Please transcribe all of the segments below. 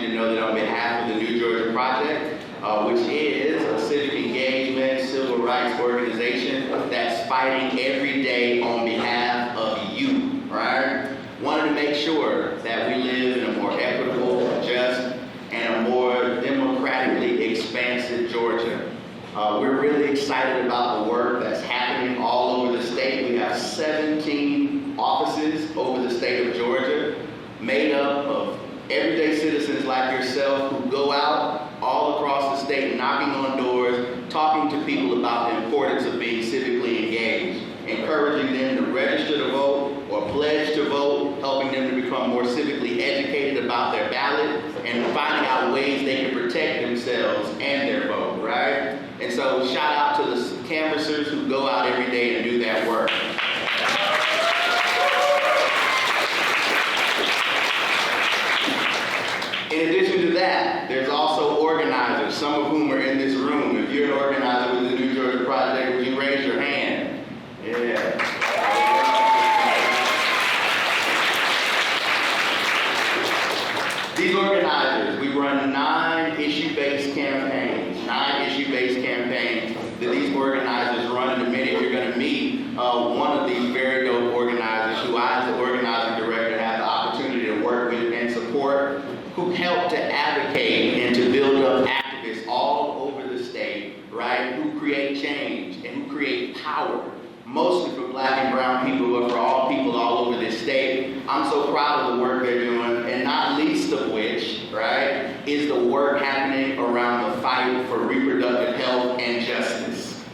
you to know that on behalf of the New Georgia Project, which is a civic engagement, civil rights organization that's fighting every day on behalf of you, right? Wanted to make sure that we live in a more equitable, just, and a more democratically expansive Georgia. We're really excited about the work that's happening all over the state. We have 17 offices over the state of Georgia, made up of everyday citizens like yourself who go out all across the state knocking on doors, talking to people about the importance of being civically engaged, encouraging them to register to vote or pledge to vote, helping them to become more civically educated about their ballot, and finding out ways they can protect themselves and their vote, right? And so shout out to the canvassers who go out every day and do that work. In addition to that, there's also organizers, some of whom are in this room. If you're an organizer with the New Georgia Project, would you raise your hand? Yeah. These organizers, we run 9 issue-based campaigns that these organizers run. In a minute, you're going to meet one of these very dope organizers who I, as the organizing director, have the opportunity to work with and support, who help to advocate and to build up activists all over the state, right, who create change and who create power, mostly for Black and brown people, but for all people all over this state. I'm so proud of the work they're doing, and not least of which, right, is the work happening around the fight for reproductive health and justice.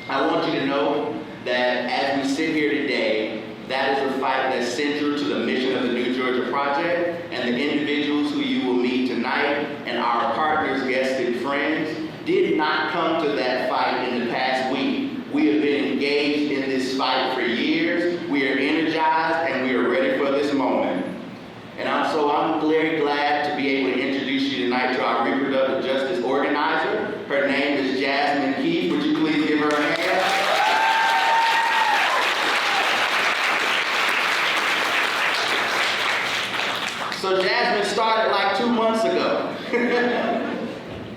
I want you to know that as we sit here today, that is a fight that's central to the mission of the New Georgia Project, and the individuals who you will meet tonight and our partners, guests, and friends did not come to that fight in the past week. We have been engaged in this fight for years. We are energized and we are ready for this moment. And I'm very glad to be able to introduce you tonight to our reproductive justice organizer. Her name is Jasmine Keith. Would you please give her a hand? So Jasmine started like 2 months ago.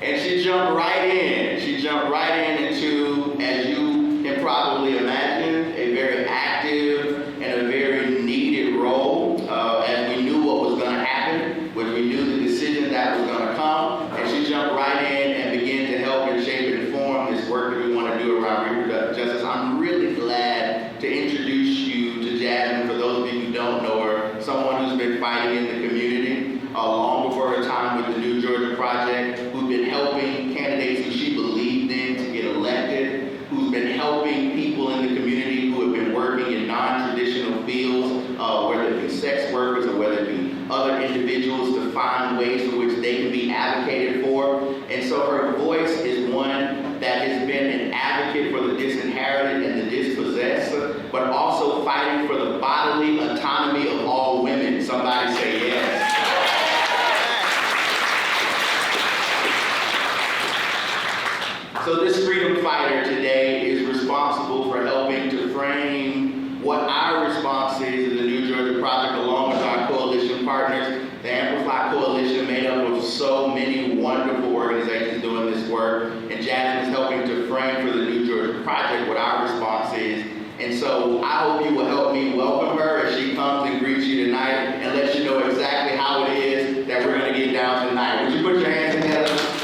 And she jumped right in. She jumped right into, as you can probably imagine, a very active and a very needed role, as we knew what was going to happen, when we knew the decision that was going to come. And she jumped right in and began to help and shape and inform this work that we want to do around reproductive justice. I'm really glad to introduce you to Jasmine. For those of you who don't know her, someone who's been fighting in the community long before her time with the New Georgia Project, who's been helping candidates who she believed in to get elected, who's been helping people in the community who have been working in non-traditional fields, whether it be sex workers or whether it be other individuals, to find ways in which they can be advocated for. And so her voice is one that has been an advocate for the disinherited and the dispossessed, but also fighting for the bodily autonomy of all women. Somebody say yes. So this freedom fighter today is responsible for helping to frame what our response is to the New Georgia Project, along with our coalition partners, the Amplify Coalition, made up of so many wonderful organizations doing this work. And Jasmine is helping to frame for the New Georgia Project what our response is. And so I hope you will help me welcome her as she comes and greets you tonight and lets you know exactly how it is that we're going to get down tonight. Would you put your hands together?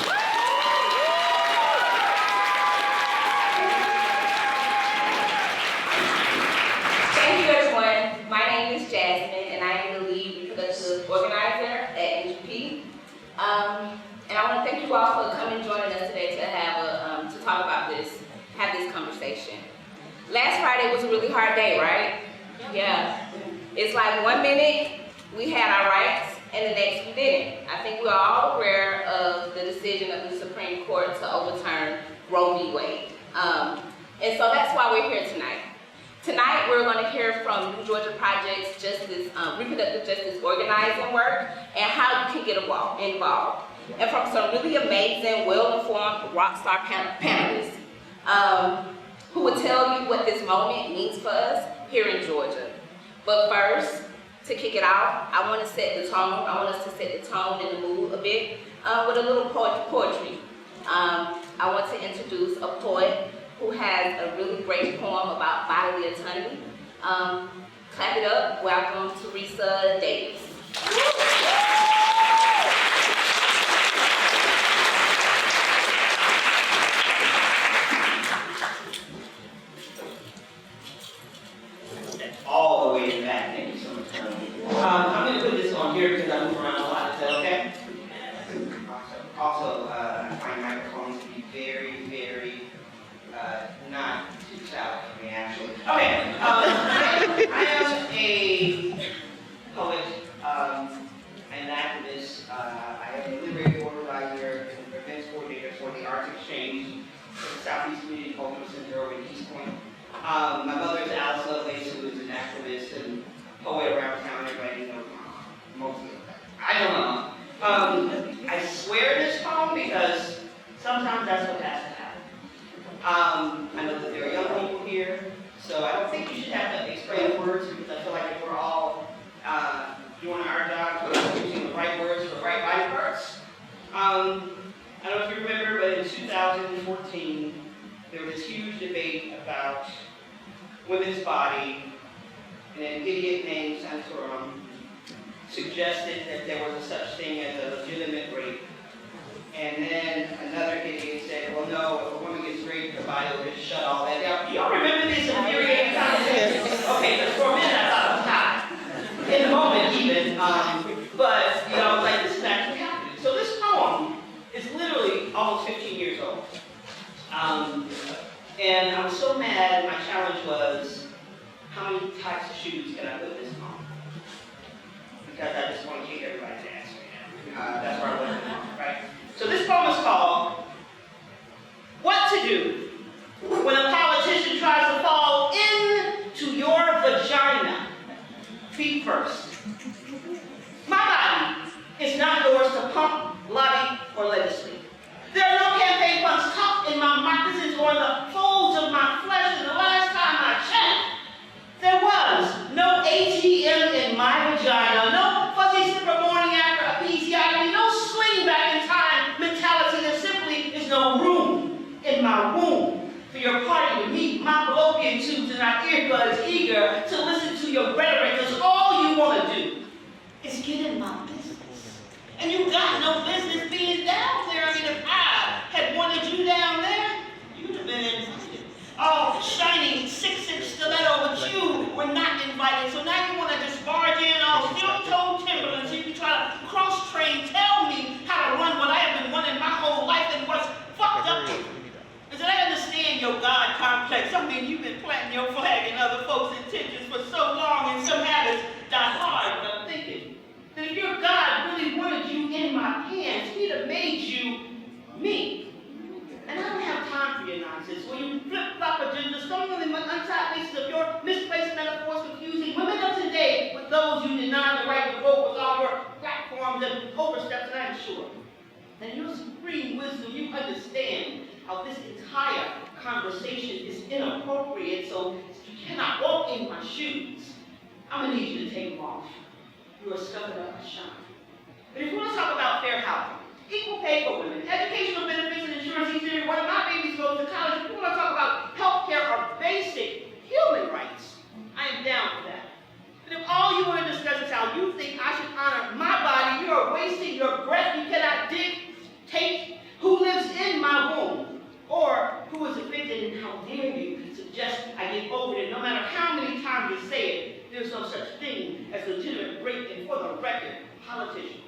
Organizer at NGP, and I want to thank you all for coming and joining us today to have to talk about this, have this conversation. Last Friday was a really hard day, right? Yeah. It's like 1 minute we had our rights and the next we didn't. I think we're all aware of the decision of the Supreme Court to overturn Roe v. Wade, and so that's why we're here tonight. Tonight, we're going to hear from New Georgia Project's reproductive justice organizing work and how you can get involved. And from some really amazing, well-informed rockstar panelists who will tell you what this moment means for us here in Georgia. But first, to kick it off, I want to set the tone. I want us to set the tone and the mood a bit with a little poetry. I want to introduce a poet who has a really great poem about bodily autonomy. Clap it up. Welcome, Teresa Davis. All the way in the back. Thank you so much. I'm going to put this on here because I move around a lot. Is that okay? Also, I find microphones to be very, very not too challenging for me, actually. Okay. I am a poet, an activist. I am a liberated organizer and events coordinator for the Arts Exchange for the Southeast Community Cultural Center over in East Point. My mother is Alice Lovelace, who is an activist and poet around town. Everybody knows most of it. I don't know. I swear this poem because sometimes that's what has to happen. I know that there are young people here, so I don't think you should have to explain words because I feel like if we're all doing our job, we're using the right words for the right body parts. I don't know if you remember, but in 2014, there was this huge debate about women's body, and an idiot named Santorum suggested that there was a such thing as a legitimate rape. And then another idiot said, well, no, if a woman gets raped, the body will just shut all that down. Y'all remember this infuriating conversation? Okay, because for a minute I thought I was high. In the moment even, but, you know, like this is actually happening. So this poem is literally almost 15 years old. And I was so mad, my challenge was, how many types of shoes can I put this on? Because I just want to kick everybody's ass right now. That's where I went, right? So this poem is called, What to Do When a Politician Tries to Fall Into Your Vagina. Feet first. My body is not yours to pump, lobby, or legislate. There are no campaign funds tucked in my moccasins or in the folds of my flesh. And the last time I checked, there was no ATM in my vagina, no fuzzy slipper morning after a episiotomy, no swing back in time mentality. There simply is no room in my womb for your party to meet my fallopian tubes and our earbuds eager to listen to your rhetoric, because all you want to do is get in my business. And you got no business being down there. I mean, if I had wanted you down there, you'd have been invited. Oh, shiny 6-inch stiletto, but you were not invited. So now you want to just barge in all steel-toed Timberlands so you can try to cross-train, tell me how to run what I have been running my whole life. And what's fucked up is that I understand your God complex. I mean, you've been planting your flag in other folks' intentions for so long, and some habits die hard. But I'm thinking that if your God really wanted you in my hands, he'd have made you me. And I don't have time for your nonsense. When you flip-flop agendas, stumbling the untied places of your misplaced metaphors, confusing women of today with those you deny the right to vote with all your platforms and oversteps, and I'm sure that in your supreme wisdom you understand how this entire conversation is inappropriate, so you cannot walk in my shoes. I'm going to need you to take them off. You are stuck up my shine. But if you want to talk about fair housing, equal pay for women, educational benefits and insurance easier, one of my babies goes to college, if you want to talk about health care or basic human rights, I am down for that. But if all you want to discuss is how you think I should honor my body, you are wasting your breath. You cannot dictate who lives in my womb or who is evicted, and how dare you suggest I get over it. No matter how many times you say it, there's no such thing as legitimate rape, and for the record, politician.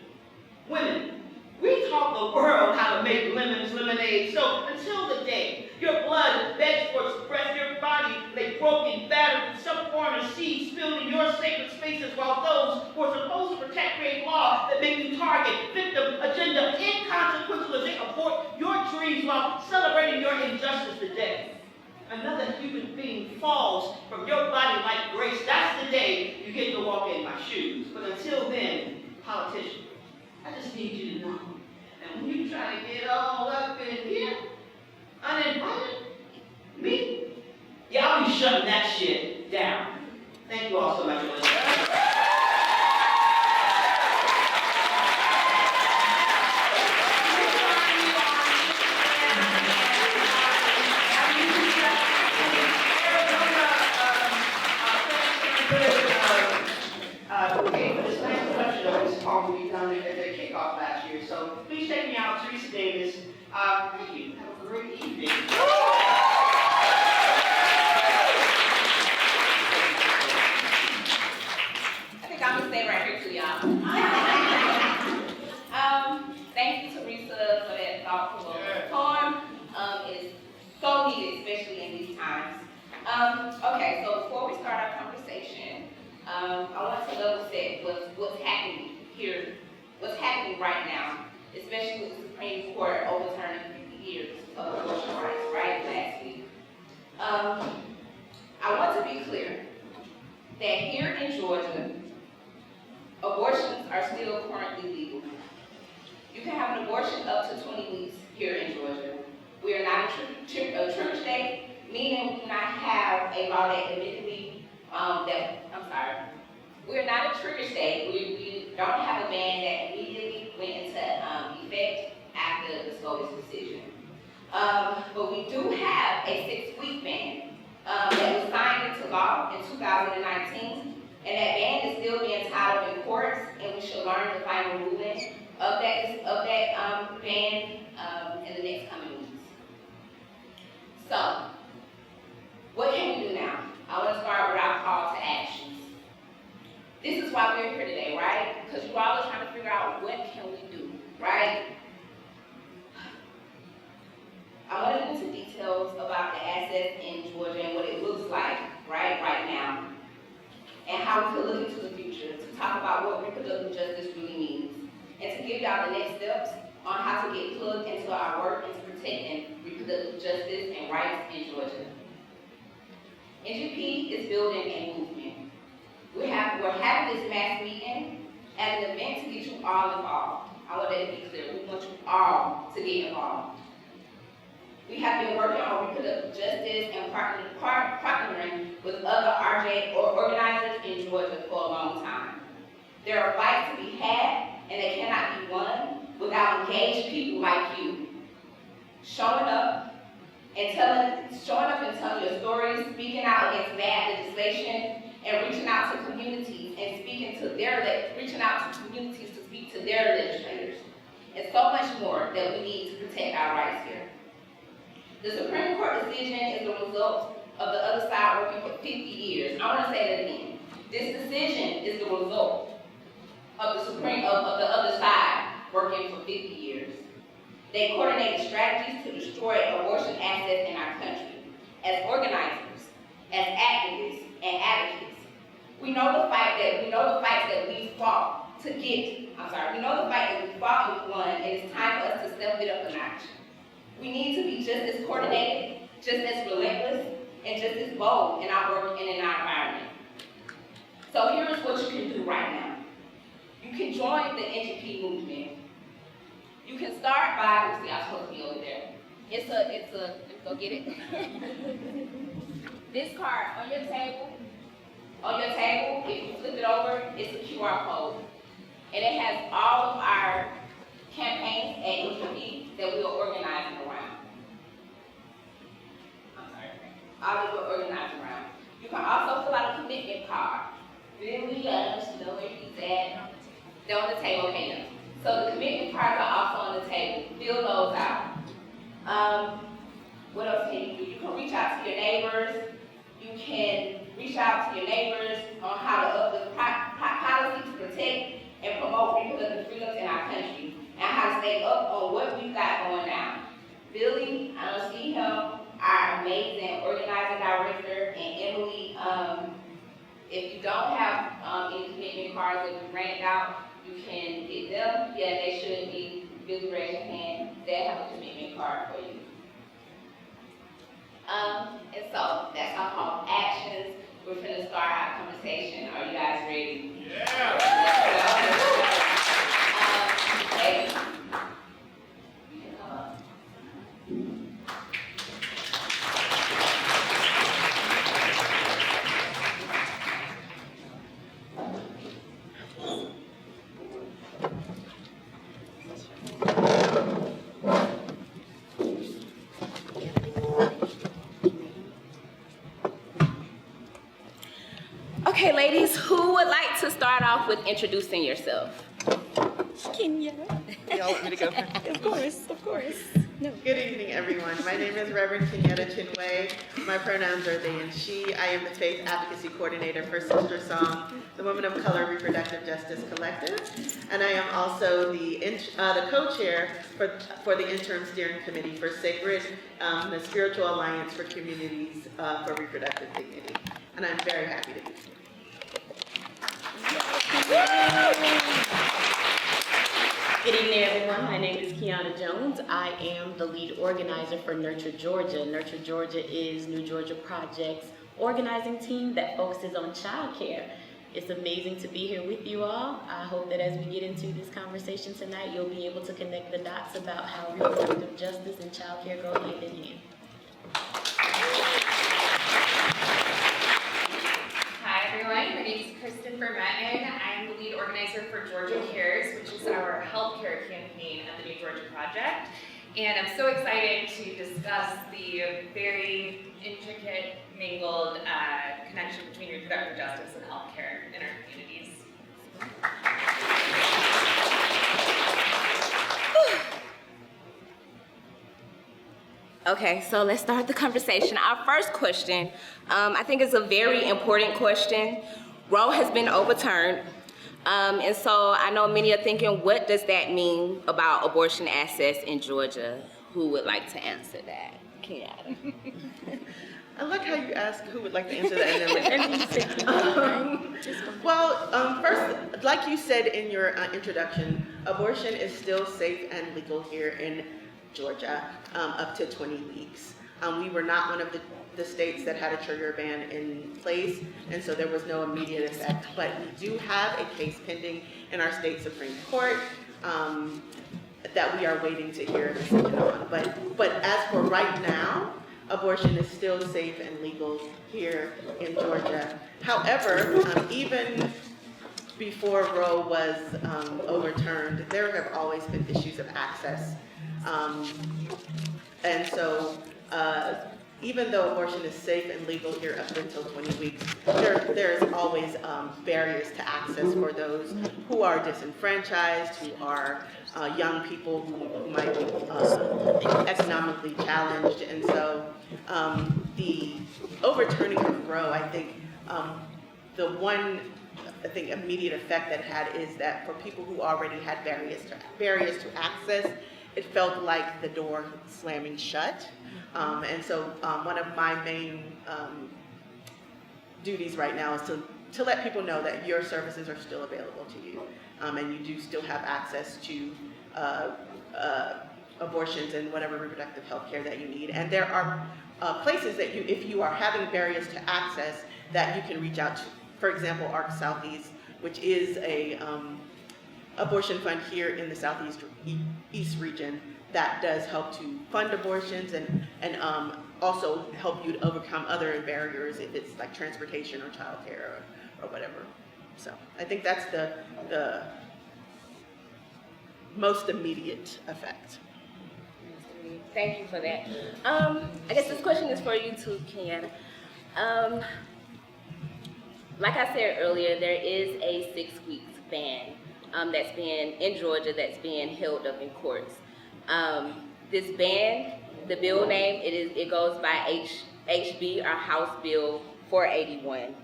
Women, we taught the world how to make lemons lemonade, so until the day your blood begs for its breath, your body lay broken, battered, with some foreigner seed spilled in your sacred spaces, while those who are supposed to protect create law that make you target, victim, agenda, inconsequential as they abort your dreams while celebrating your injustice today. Another human being falls from your body like grace. That's the day you get to walk in my shoes. But until then, politician, I just need you to know that when you try to get all up in here, uninvited, me, yeah, I'll be shutting that shit down. Thank you all so much for listening. the kickoff last year. So please check me out, Teresa Davis. Thank you. Have a great evening. I think I'm gonna stay right here too, y'all. Thank you, Teresa, for that thoughtful poem. It is so needed, especially in these times. Okay, so before we start our conversation, I want to level set what's happening here, what's happening right now, especially with the Supreme Court overturning 50 years of abortion rights, right, last week. I want to be clear that here in Georgia, abortions are still currently legal. You can have an abortion up to 20 weeks here in Georgia. We are not a trigger state, meaning we do not have a law that admittedly, we're not a trigger state. We don't have a ban that immediately went into effect after the SCOTUS decision. But we do have a 6-week ban that was signed into law in 2019, and that ban is still being tied up in courts, and we should learn the final ruling of that ban in the next coming weeks. So, what can we do now? I want to start with our call to actions. This is why we're here today, right? Because you all are trying to figure out what can we do, right? I want to go into details about the assets in Georgia and what it looks like, right now, and how we could look into the future to talk about what reproductive justice really means, and to give y'all the next steps on how to get plugged into our work into protecting reproductive justice and rights in Georgia. NGP is building a movement. We're having this mass meeting as an event to get you all involved. I want that to be clear. We want you all to get involved. We have been working on reproductive justice and partnering with other RJ or organizers in Georgia for a long time. There are fights to be had, and they cannot be won without engaged people like you showing up and telling your stories, speaking out against bad legislation, and reaching out to communities and reaching out to communities to speak to their legislators, and so much more that we need to protect our rights here. The Supreme Court decision is the result of the other side working for 50 years. I want to say that again. This decision is the result of the other side working for 50 years. They coordinated strategies to destroy abortion assets in our country. As organizers, as activists, and advocates, we know the fights that we fought to get. We know the fight that we fought and we won, and it's time for us to step it up a notch. We need to be just as coordinated, just as relentless, and just as bold in our work and in our environment. So here's what you can do right now. You can join the NGP movement. You can start by, let's see, I'm supposed to be over there. Let me go get it. This card on your table, if you flip it over, it's a QR code. And it has all of our campaigns at NGP that we are organizing around. All that we're organizing around. You can also fill out a commitment card. Really know where he's at. They're on the table, okay. So the commitment cards are also on the table. Fill those out. What else can you do? You can reach out to your neighbors. You can reach out to your neighbors on how to uplift policy to protect and promote reproductive freedoms in our country, and how to stay up on what we've got going down. Billy, I don't see him, our amazing organizing director, and Emily, if you don't have any commitment cards that we ran out, you can get them. Yeah, they should be. Billy, raise your hand. They have a commitment card for you. And so that's our call to actions. We're going to start our conversation. Are you guys ready? Yeah. Okay. You can come up. Okay, ladies, who would like to start off with introducing yourself? Kenya. Y'all want me to go? Of course. No. Good evening, everyone. My name is Reverend Kenyatta Chinwe. My pronouns are they and she. I am the Faith Advocacy Coordinator for Sister Song, the Women of Color Reproductive Justice Collective. And I am also the co-chair for the Interim Steering Committee for Sacred, the Spiritual Alliance for Communities for Reproductive Dignity. And I'm very happy to be here. Good evening, everyone. My name is Kiana Jones. I am the lead organizer for Nurture Georgia. Nurture Georgia is New Georgia Project's organizing team that focuses on childcare. It's amazing to be here with you all. I hope that as we get into this conversation tonight, you'll be able to connect the dots about how reproductive justice and childcare go hand in hand. Hi everyone, my name is Kristen Vermetten. I am the lead organizer for Georgia Cares, which is our healthcare campaign at the New Georgia Project. And I'm so excited to discuss the very intricate, mingled connection between reproductive justice and healthcare in our communities. Okay, so let's start the conversation. Our first question, I think is a very important question. Roe has been overturned, and so I know many are thinking, what does that mean about abortion access in Georgia? Who would like to answer that? Kenyatta. I like how you ask who would like to answer that. And then first, like you said in your introduction, abortion is still safe and legal here in Georgia up to 20 weeks. We were not one of the states that had a trigger ban in place, and so there was no immediate effect. But we do have a case pending in our state Supreme Court that we are waiting to hear a decision on. But as for right now, abortion is still safe and legal here in Georgia. However, even before Roe was overturned, there have always been issues of access. And so even though abortion is safe and legal here up until 20 weeks, there's always barriers to access for those who are disenfranchised, who are young people who might be economically challenged. And so the overturning of Roe, I think the one immediate effect that had is that for people who already had barriers to access, it felt like the door slamming shut. And so one of my main duties right now is to let people know that your services are still available to you. And you do still have access to abortions and whatever reproductive health care that you need. And there are places that if you are having barriers to access, that you can reach out to. For example, ARC Southeast, which is a abortion fund here in the Southeast East region that does help to fund abortions and also help you to overcome other barriers if it's like transportation or childcare or whatever. So I think that's the most immediate effect. Thank you for that. I guess this question is for you too, Kenyatta. Like I said earlier, there is a 6-week ban that's being in Georgia that's being held up in courts. This ban, the bill name, it goes by HB or House Bill 481.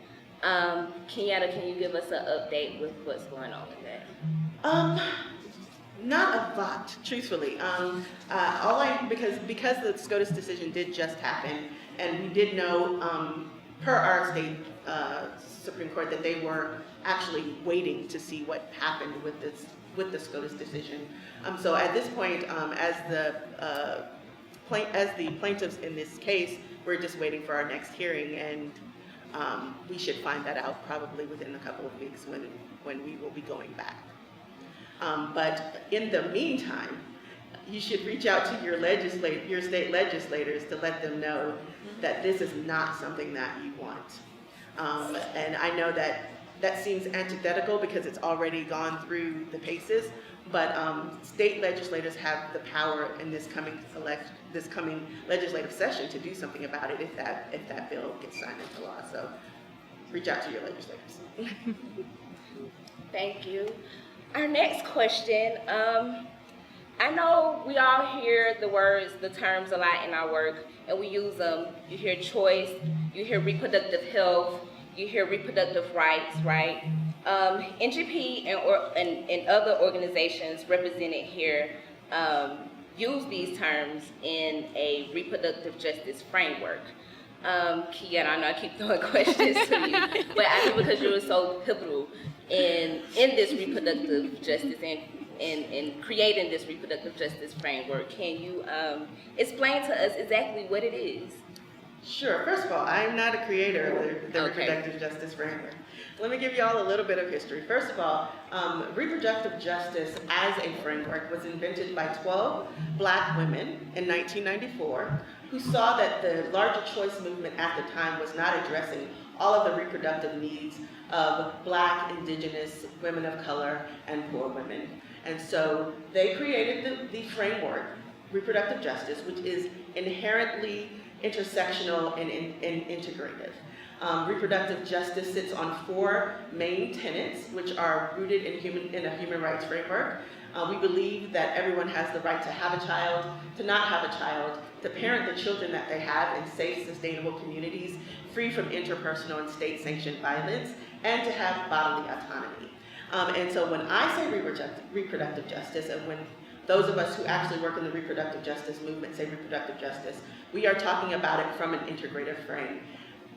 Kenyatta, can you give us an update with what's going on with that? Not a lot, truthfully. Because the SCOTUS decision did just happen, and we did know per our state Supreme Court that they were actually waiting to see what happened with the SCOTUS decision. So at this point, as the plaintiffs in this case, we're just waiting for our next hearing, and we should find that out probably within a couple of weeks when we will be going back. But in the meantime, you should reach out to your state legislators to let them know that this is not something that you want. And I know that seems antithetical because it's already gone through the paces, but state legislators have the power in this coming legislative session to do something about it if that bill gets signed into law. So reach out to your legislators. Thank you. Our next question, I know we all hear the terms a lot in our work, and we use them. You hear choice, you hear reproductive health, you hear reproductive rights, right? NGP and other organizations represented here use these terms in a reproductive justice framework. Kia, I know I keep throwing questions to you, but I think because you were so pivotal in this reproductive justice and creating this reproductive justice framework, can you explain to us exactly what it is? Sure. First of all, I am not a creator of the Okay. reproductive justice framework. Let me give you all a little bit of history. First of all, reproductive justice as a framework was invented by 12 Black women in 1994 who saw that the larger choice movement at the time was not addressing all of the reproductive needs of Black, Indigenous, women of color, and poor women. And so they created the framework, reproductive justice, which is inherently intersectional and integrative. Reproductive justice sits on 4 main tenets, which are rooted in a human rights framework. We believe that everyone has the right to have a child, to not have a child, to parent the children that they have in safe, sustainable communities, free from interpersonal and state-sanctioned violence, and to have bodily autonomy. And so when I say reproductive justice, and when those of us who actually work in the reproductive justice movement say reproductive justice, we are talking about it from an integrative frame.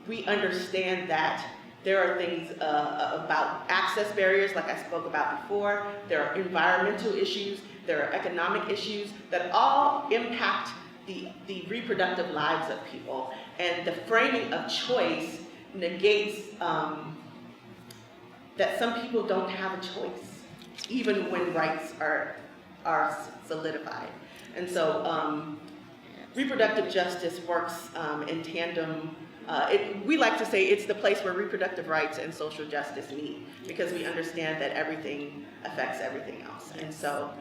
We understand that there are things about access barriers, like I spoke about before. There are environmental issues. There are economic issues that all impact the reproductive lives of people. And the framing of choice negates that some people don't have a choice, even when rights are solidified. And so reproductive justice works in tandem. We like to say it's the place where reproductive rights and social justice meet, because we understand that everything affects everything else. And so,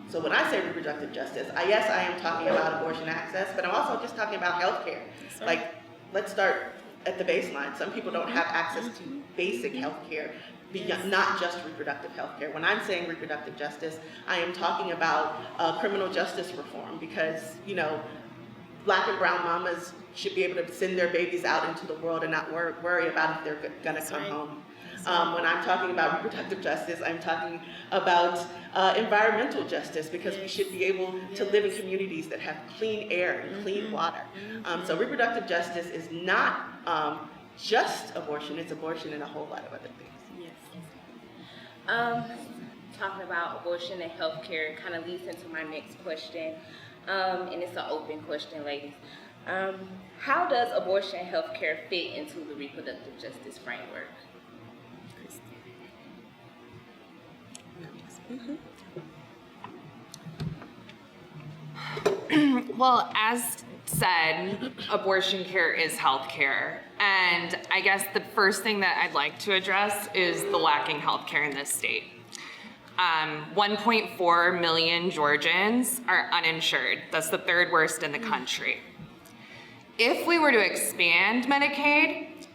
so when I say reproductive justice, yes, I am talking about abortion access, but I'm also just talking about healthcare. Like, let's start at the baseline. Some people don't have access to basic healthcare, not just reproductive healthcare. When I'm saying reproductive justice, I am talking about criminal justice reform, because, Black and brown mamas should be able to send their babies out into the world and not worry about if they're gonna come home. When I'm talking about reproductive justice, I'm talking about environmental justice, because we should be able to live in communities that have clean air and clean water. So reproductive justice is not just abortion, it's abortion and a whole lot of other things. Talking about abortion and healthcare kind of leads into my next question, and it's an open question, ladies. How does abortion and healthcare fit into the reproductive justice framework? Well, as said, abortion care is health care. And I guess the first thing that I'd like to address is the lacking health care in this state. 1.4 million Georgians are uninsured. That's the 3rd worst in the country. If we were to expand Medicaid,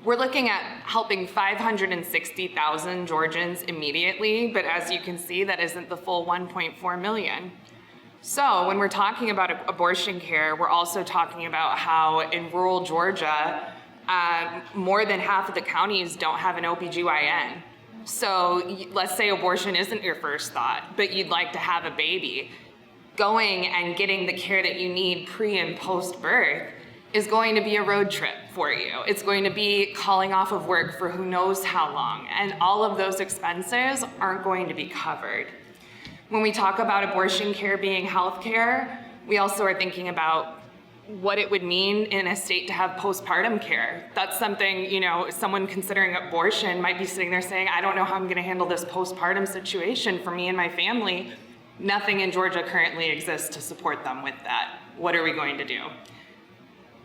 we're looking at helping 560,000 Georgians immediately, but as you can see, that isn't the full 1.4 million. So when we're talking about abortion care, we're also talking about how in rural Georgia, more than half of the counties don't have an OBGYN. So let's say abortion isn't your first thought, but you'd like to have a baby. Going and getting the care that you need pre and post birth is going to be a road trip for you. It's going to be calling off of work for who knows how long, and all of those expenses aren't going to be covered. When we talk about abortion care being health care, we also are thinking about what it would mean in a state to have postpartum care. That's something, someone considering abortion might be sitting there saying, I don't know how I'm gonna handle this postpartum situation for me and my family. Nothing in Georgia currently exists to support them with that. What are we going to do?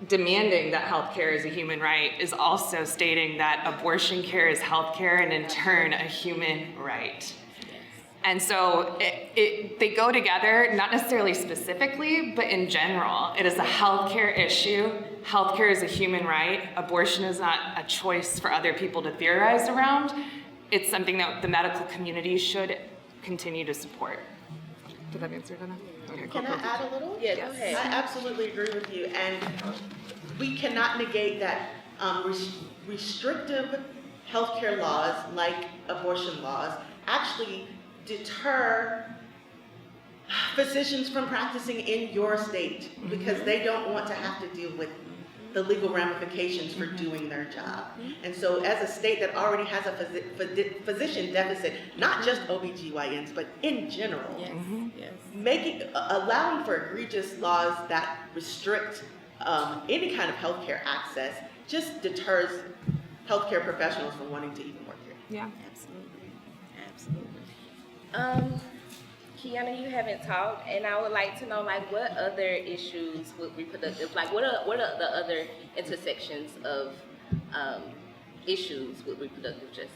Demanding that health care is a human right is also stating that abortion care is health care and in turn a human right. And so they go together, not necessarily specifically, but in general. It is a healthcare issue. Healthcare is a human right. Abortion is not a choice for other people to theorize around. it's something that the medical community should continue to support. Did that answer that? Okay, Can I add a little? Yeah, go Yes. ahead. I absolutely agree with you, and we cannot negate that restrictive healthcare laws, like abortion laws, actually deter physicians from practicing in your state because they don't want to have to deal with the legal ramifications for doing their job. And so as a state that already has a physician deficit, not just OBGYNs, but in general, allowing for egregious laws that restrict any kind of healthcare access just deters healthcare professionals from wanting to even work here. Yeah. Absolutely. Kiana, you haven't talked, and I would like to know, like, what other issues with reproductive, like, what are the other intersections of issues with reproductive justice?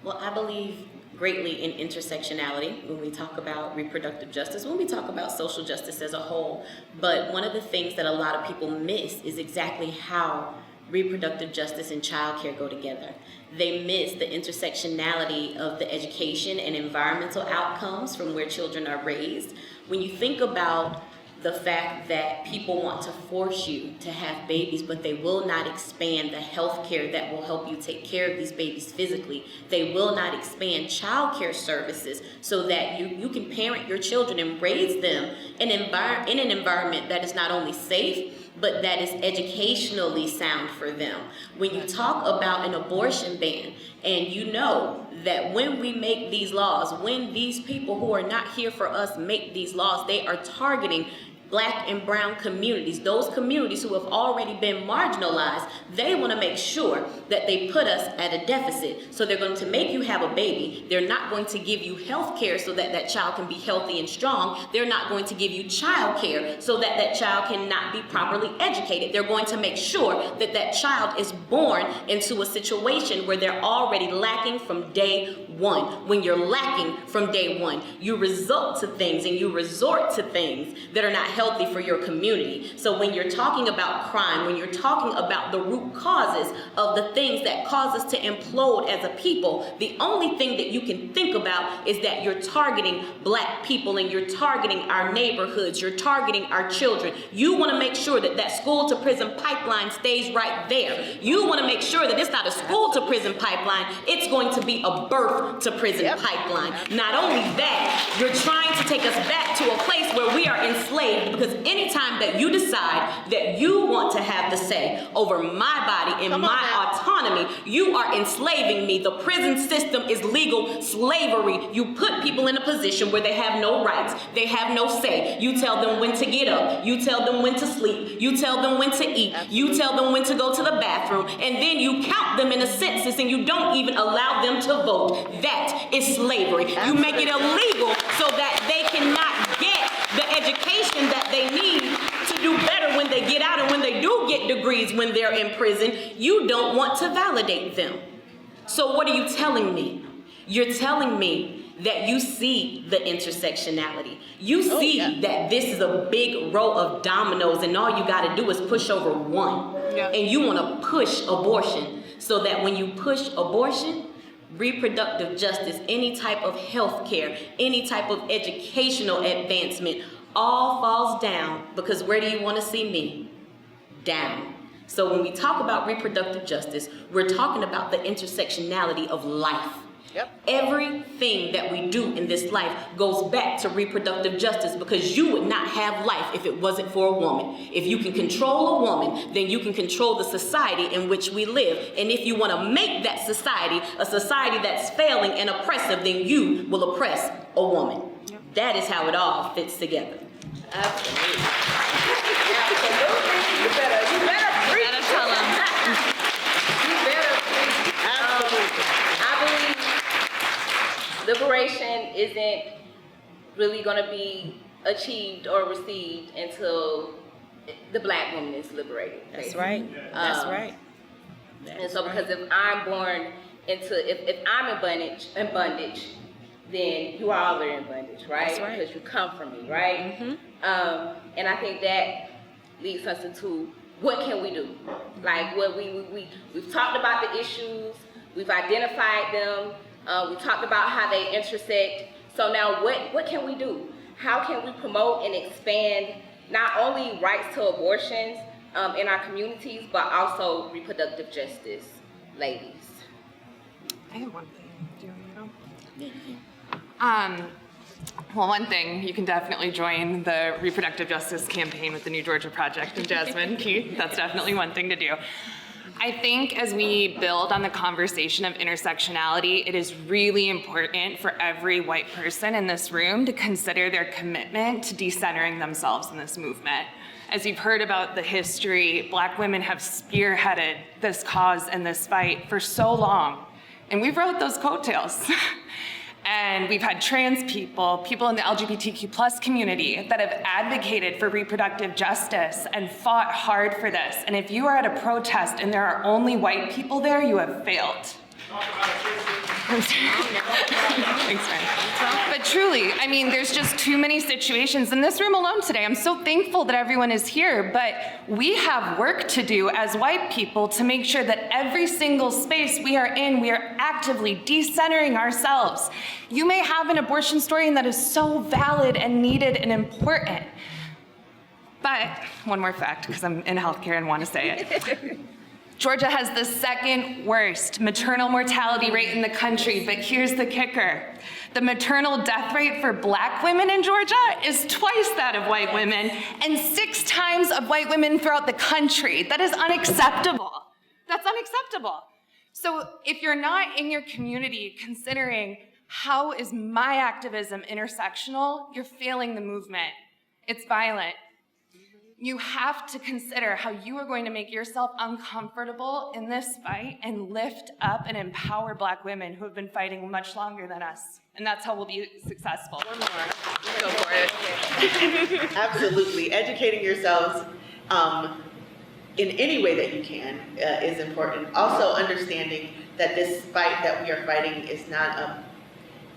Well, I believe greatly in intersectionality when we talk about reproductive justice, when we talk about social justice as a whole. But one of the things that a lot of people miss is exactly how reproductive justice and childcare go together. They miss the intersectionality of the education and environmental outcomes from where children are raised. When you think about the fact that people want to force you to have babies, but they will not expand the health care that will help you take care of these babies physically. They will not expand child care services so that you can parent your children and raise them in an environment that is not only safe, but that is educationally sound for them. When you talk about an abortion ban, and you know that when we make these laws, when these people who are not here for us make these laws, they are targeting Black and brown communities, those communities who have already been marginalized. They want to make sure that they put us at a deficit. So they're going to make you have a baby. They're not going to give you health care so that that child can be healthy and strong. They're not going to give you child care so that that child cannot be properly educated. They're going to make sure that that child is born into a situation where they're already lacking from day one. When you're lacking from day one, you resort to things that are not healthy for your community. So when you're talking about crime, when you're talking about the root causes of the things that cause us to implode as a people, the only thing that you can think about is that you're targeting Black people and you're targeting our neighborhoods, you're targeting our children. You want to make sure that that school to prison pipeline stays right there. You want to make sure that it's not a school to prison pipeline, it's going to be a birth to prison pipeline. Not only that, you're trying to take us back to a place where we are enslaved, because anytime that you decide that you want to have the say over my body and my autonomy, you are enslaving me. The prison system is legal slavery. You put people in a position where they have no rights. They have no say. You tell them when to get up. You tell them when to sleep. You tell them when to eat. You tell them when to go to the bathroom. And then you count them in a census and you don't even allow them to vote. That is slavery. You make it illegal so that they cannot get the education that they need to do better when they get out, and when they do get degrees when they're in prison, you don't want to validate them. So what are you telling me? You're telling me that you see the intersectionality. You see that this is a big row of dominoes and all you gotta do is push over one. And you wanna push abortion so that when you push abortion, reproductive justice, any type of health care, any type of educational advancement, all falls down, because where do you want to see me? Down. So when we talk about reproductive justice, we're talking about the intersectionality of life. Everything that we do in this life goes back to reproductive justice, because you would not have life if it wasn't for a woman. If you can control a woman, then you can control the society in which we live. And if you want to make that society a society that's failing and oppressive, then you will oppress a woman. That is how it all fits together. Absolutely. Absolutely. You better preach. Gotta tell them. You better preach. Absolutely. I believe liberation isn't really going to be achieved or received until the Black woman is liberated. That's basically. right. That's right. And so, because if I'm born into, if I'm in bondage, then you are already in bondage, right? That's right. Because you come from me, right? And I think that leads us into what can we do? Like, what we've talked about the issues, We've identified them. We talked about how they intersect. So now what can we do? How can we promote and expand not only rights to abortions in our communities, but also reproductive justice, ladies? I have one thing. Do you want me to go? Well, one thing, you can definitely join the Reproductive Justice Campaign with the New Georgia Project. And Jasmine, Keith, that's definitely one thing to do. I think as we build on the conversation of intersectionality, it is really important for every white person in this room to consider their commitment to decentering themselves in this movement. As you've heard about the history, Black women have spearheaded this cause and this fight for so long. And we've rode those coattails. And we've had trans people, people in the LGBTQ plus community that have advocated for reproductive justice and fought hard for this. And if you are at a protest and there are only white people there, you have failed. Thanks, man. But truly, I mean, there's just too many situations in this room alone today. I'm so thankful that everyone is here, but we have work to do as white people to make sure that every single space we are in, we are actively decentering ourselves. You may have an abortion story that is so valid and needed and important. But one more fact, because I'm in healthcare and want to say it. Georgia has the second worst maternal mortality rate in the country, but here's the kicker. The maternal death rate for Black women in Georgia is twice that of white women and 6 times of white women throughout the country. That is unacceptable. That's unacceptable. So if you're not in your community considering how is my activism intersectional, you're failing the movement. It's violent. You have to consider how you are going to make yourself uncomfortable in this fight and lift up and empower Black women who have been fighting much longer than us. And that's how we'll be successful. One more. Go for it. Absolutely. Educating yourselves in any way that you can is important. Also understanding that this fight that we are fighting is not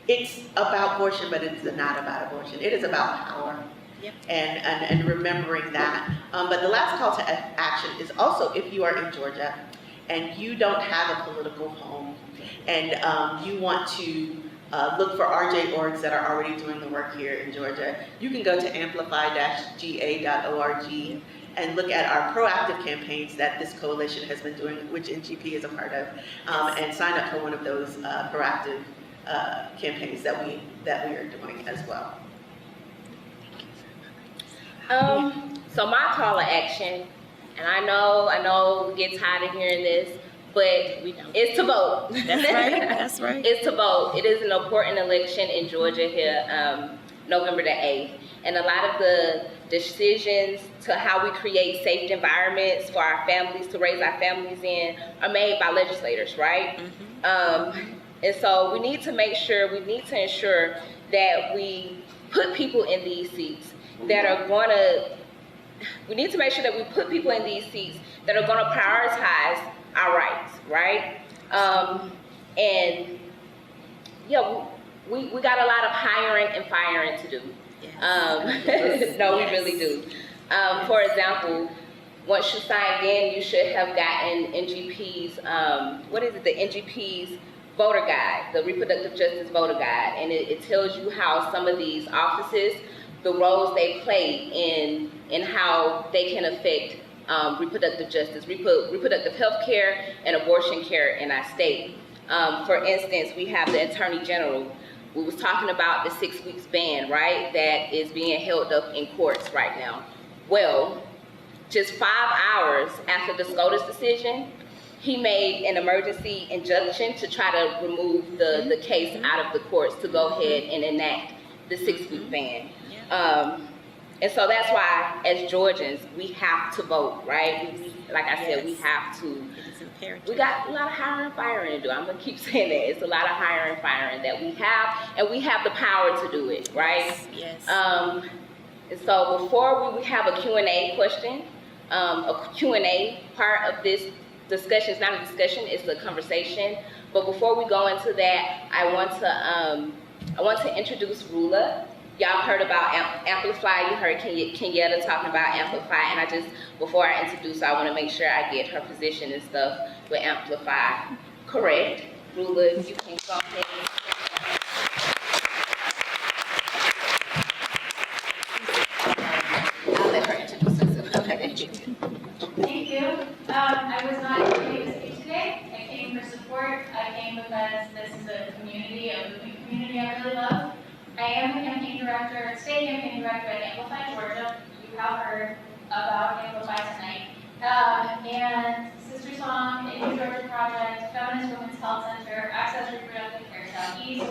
it's about abortion, but it's not about abortion. It is about power. Yep. And remembering that. But the last call to action is also if you are in Georgia and you don't have a political home and you want to look for RJ orgs that are already doing the work here in Georgia, you can go to amplify-ga.org and look at our proactive campaigns that this coalition has been doing, which NGP is a part of, and sign up for one of those proactive campaigns that we are doing as well. So my call to action, and I know we get tired of hearing this, but it's to vote. That's right, that's right. It's to vote. It is an important election in Georgia here, November the 8th. And a lot of the decisions to how we create safe environments for our families, to raise our families in, are made by legislators, right? Mm-hmm. And so we need to ensure that we put people in these seats that are we need to make sure that we put people in these seats that are gonna prioritize our rights, right? And yeah, we got a lot of hiring and firing to do. Yes. No, we really do. For example, once you signed in, you should have gotten NGP's, the NGP's voter guide, the Reproductive Justice voter guide, and it tells you how some of these offices, the roles they play in how they can affect reproductive justice, reproductive health care, and abortion care in our state. For instance, we have the Attorney General. We was talking about the 6 weeks ban, right, that is being held up in courts right now. Well, just 5 hours after the SCOTUS decision, he made an emergency injunction to try to remove the case out of the courts to go ahead and enact the 6 week ban. And so that's why, as Georgians, we have to vote, right? Like I said, we have to. It's imperative. We got a lot of hiring and firing to do. I'm gonna keep saying that. It's a lot of hiring and firing that we have, and we have the power to do it, right? Yes. And so before we have a Q&A question, a Q&A part of this discussion. It's not a discussion, it's a conversation. But before we go into that, I want to introduce Rula. Y'all heard about Amplify. You heard Kenyetta talking about Amplify, and before I introduce her, I want to make sure I get her position and stuff with Amplify Correct. Rula, you can go ahead. I'll let her introduce herself. Okay. Thank you. I was not able to speak today. I came for support. I came because this is a community, a movement community I really love. I am the campaign director, state campaign director at Amplify Georgia. You have heard about Amplify tonight. And Sister Song, the New Georgia Project, Feminist Women's Health Center, Access Reproductive Care Southeast,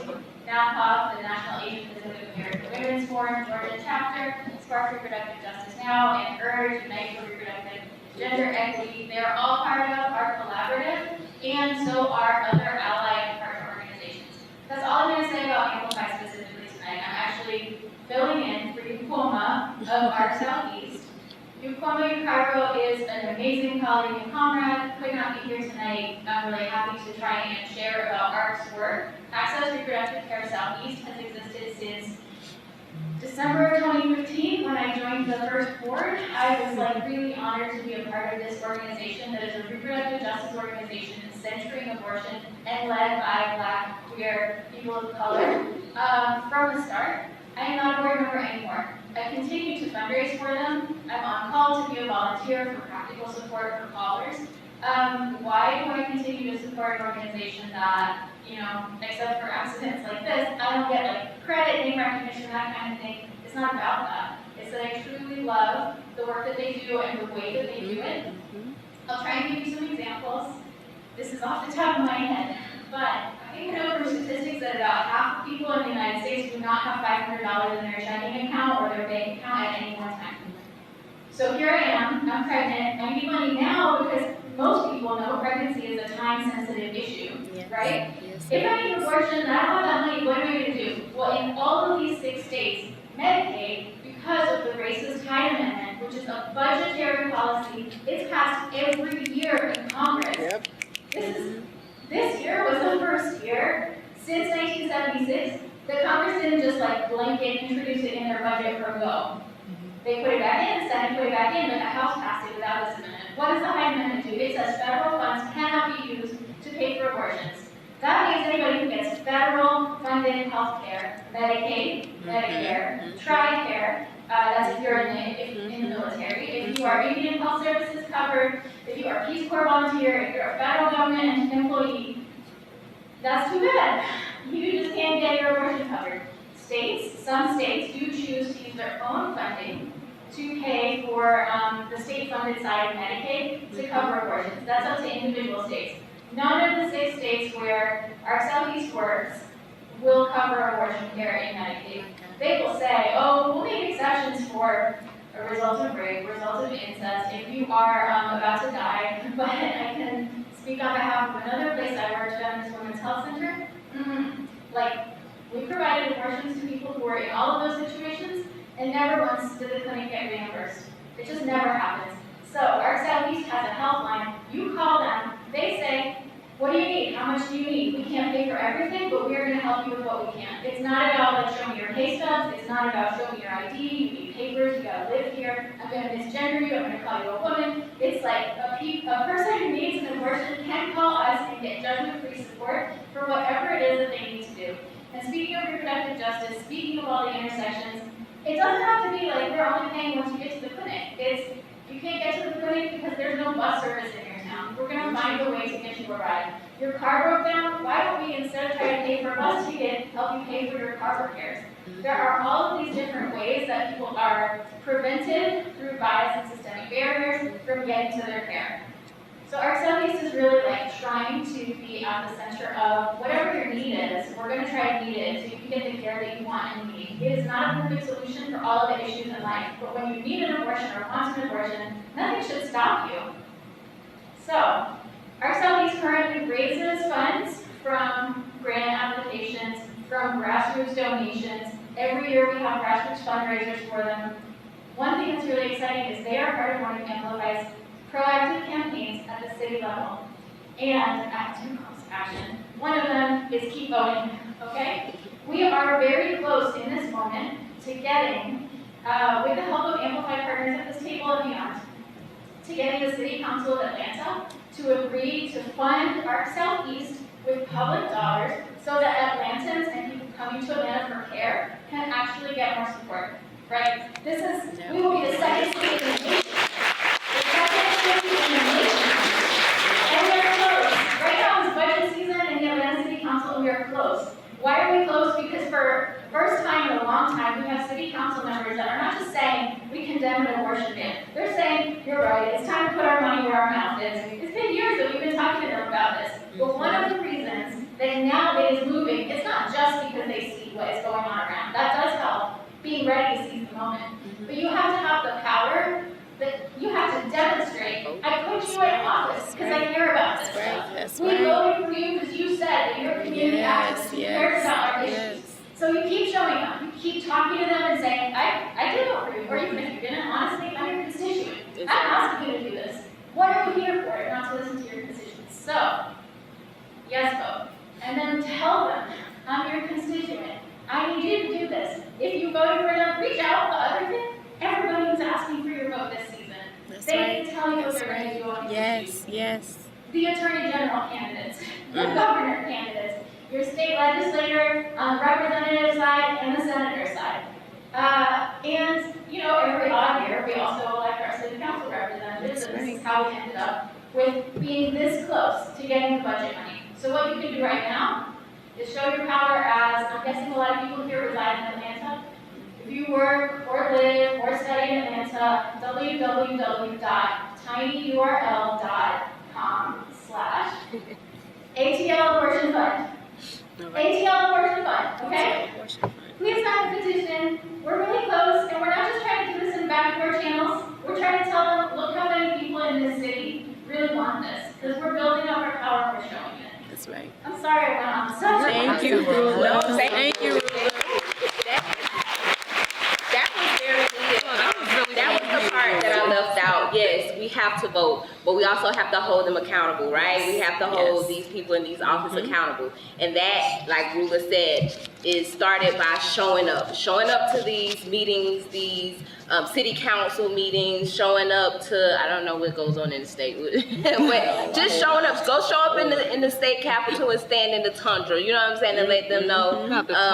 NAPOF, the National Asian Pacific American Women's Forum, Georgia Chapter, Spark Reproductive Justice Now, and URGE, Unite for Reproductive Gender Equity. They are all part of our collaborative, and so are other ally and partner organizations. That's all I'm going to say about Amplify specifically tonight. I'm actually filling in for Yukoma of our Southeast. Yukoma Yukaro is an amazing colleague and comrade, could not be here tonight. I'm really happy to try and share about ARC's work. Access Reproductive Care Southeast has existed since December 2015 when I joined the first board. I was really honored to be a part of this organization that is a reproductive justice organization centering abortion and led by Black, queer, people of color. From the start, I am not a board member anymore. I continue to fundraise for them. I'm on call to be a volunteer for practical support for callers. Why do I continue to support an organization that, except for accidents like this, I don't get credit, name recognition, that kind of thing. It's not about that. It's that I truly love the work that they do and the way that they do it. I'll try and give you some examples. This is off the top of my head, but I know from statistics that about half of people in the United States do not have $500 in their checking account or their bank account at any one time. So here I am, I'm pregnant, I need money now because most people know pregnancy is a time-sensitive issue, right? If I need an abortion and I don't have that money, what am I going to do? Well, in all of these 6 states, Medicaid, because of the racist Hyde Amendment, which is a budgetary policy, it's passed every year in Congress. Yep. This year was the first year since 1976 that Congress didn't just blanket introduce it in their budget for go. They put it back in, the Senate put it back in, but the House passed it without this amendment. What does the Hyde Amendment do? It says federal funds cannot be used to pay for abortions. That means anybody who gets federal funded health care, Medicaid, Medicare, TRICARE, that's if you're in the military, if you are Indian Health Services covered, if you are Peace Corps volunteer, if you're a federal government employee, that's too bad. You just can't get your abortion covered. Some states do choose to use their own funding to pay for the state-funded side of Medicaid to cover abortions. That's up to individual states. None of the 6 states where our Southeast works will cover abortion care in Medicaid. They will say, oh, we'll make exceptions for a result of rape, result of incest, if you are about to die. But I can speak on behalf of another place I worked, Feminist Women's Health Center. We provided abortions to people who were in all of those situations, and never once did the clinic get reimbursed. It just never happens. So our Southeast has a helpline. You call them, they say, what do you need? How much do you need? We can't pay for everything, but we're going to help you with what we can. It's not about show me your pay stubs. It's not about show me your ID. You need papers. You got to live here. I'm going to misgender you. I'm going to call you a woman. It's like a person who needs an abortion can call us and get judgment-free support for whatever it is that they need to do. And speaking of reproductive justice, speaking of all the intersections, it doesn't have to be we're only paying once you get to the clinic. You can't get to the clinic because there's no bus service in your town. We're going to find a way to get you a ride. Your car broke down, why don't we, instead of trying to pay for a bus ticket, help you pay for your car repairs? There are all of these different ways that people are prevented through bias and systemic barriers from getting to their care. So our Southeast is really trying to be at the center of whatever your need is. We're going to try to meet it so you can get the care that you want and need. It is not a perfect solution for all of the issues in life, but when you need an abortion or want an abortion, nothing should stop you. So our Southeast currently raises funds from grant applications, from grassroots donations. Every year we have grassroots fundraisers for them. One thing that's really exciting is they are part of one of Amplify's proactive campaigns at the city level. And I have 2 calls to action. One of them is keep voting, okay? We are very close in this moment to getting, with the help of Amplify partners at this table and beyond, to getting the City Council of Atlanta to agree to fund ARC Southeast with public dollars so that Atlantans and people coming to Atlanta for care can actually get more support, right? We will be the second city in the nation. The second city in the nation. And we are close. Right now is budget season in the Atlanta City Council, and we are close. Why are we close? Because for the first time in a long time, we have city council members that are not just saying we condemn an abortion ban. They're saying, you're right, it's time to put our money where our mouth is. It's been years that we've been talking to them about this. But one of the reasons that now it is moving, it's not just because they see what is going on around. That does help, being ready to seize the moment. But you have to have the power, that you have to demonstrate. I put you in office because I care about this stuff. We voted for you because you said that you're a community activist who cares about our issues. So you keep showing up, you keep talking to them and saying, I did vote for you, or even if you didn't, honestly, I'm your constituent. I'm asking you to do this. What are you here for if not to listen to your constituents? So, yes vote. And then tell them, I'm your constituent. I need you to do this. If you voted for them, reach out. The other thing, everybody who's asking for your vote this season. They can tell you what they're going to do on these issues. Yes. The Attorney General candidates, the Governor candidates, your state legislator, representative side, and the senator side. And, every odd year, we also elect our city council representatives, and this is how we ended up with being this close to getting the budget money. So what you can do right now is show your power as, I'm guessing a lot of people here reside in Atlanta. If you work or live or study in Atlanta, www.tinyurl.com/ATL Abortion Fund. ATL Abortion Fund, okay? Please sign the petition. We're really close, and we're not just trying to do this in backdoor channels. We're trying to tell them, look how many people in this city really want this, because we're building up our power and we're showing it. That's right. I'm sorry I went on such a Thank you, Rula. Thank you, Rula. That was very good. That was the part that I left out. Yes, we have to vote, but we also have to hold them accountable, right? We have to hold these people in these offices accountable. And that, like Rula said, is started by showing up to these meetings, these city council meetings, showing up to, I don't know what goes on in the state, but just showing up. Go show up in the state capitol and stand in the tundra, you know what I'm saying, and let them know,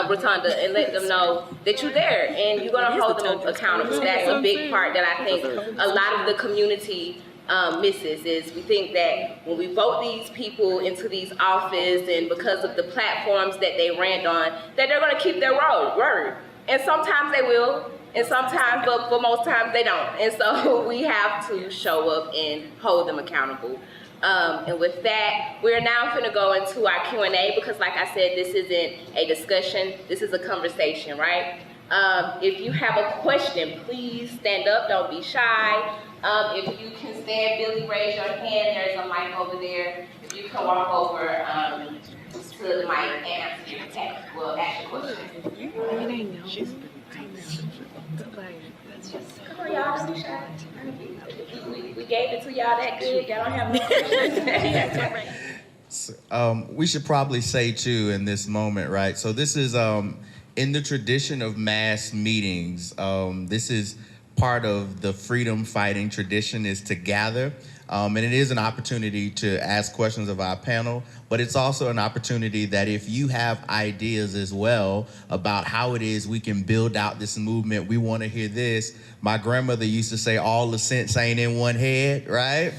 rotunda, and let them know that you're there and you're gonna hold them accountable. That's a big part that I think a lot of the community misses, is we think that when we vote these people into these offices and because of the platforms that they ran on, that they're gonna keep their word. And sometimes they will, and sometimes, but most times they don't. And so we have to show up and hold them accountable. And with that, we're now going to go into our Q&A because like I said, this isn't a discussion, this is a conversation, right? If you have a question, please stand up, don't be shy. If you can stand, Billy, raise your hand, there's a mic over there. If you can walk over to the mic and ask your question. Come on, y'all, don't be shy. We gave it to y'all that good, y'all don't have no questions. We should probably say too in this moment, right? So this is in the tradition of mass meetings. This is part of the freedom fighting tradition, is to gather. And it is an opportunity to ask questions of our panel, but it's also an opportunity that if you have ideas as well about how it is we can build out this movement, we want to hear this. My grandmother used to say, all the sense ain't in one head, right?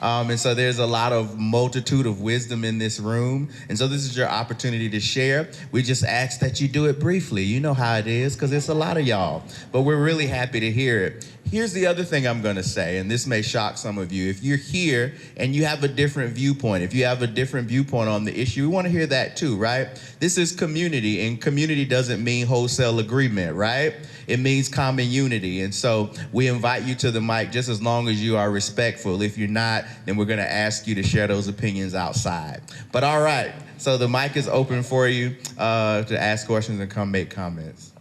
And so there's a lot of multitude of wisdom in this room. And so this is your opportunity to share. We just ask that you do it briefly. You know how it is, because it's a lot of y'all. But we're really happy to hear it. Here's the other thing I'm going to say, and this may shock some of you. If you're here and you have a different viewpoint, if you have a different viewpoint on the issue, we want to hear that too, right? This is community, and community doesn't mean wholesale agreement, right? It means common unity. And so we invite you to the mic just as long as you are respectful. If you're not, then we're going to ask you to share those opinions outside. But all right, so the mic is open for you to ask questions and come make comments.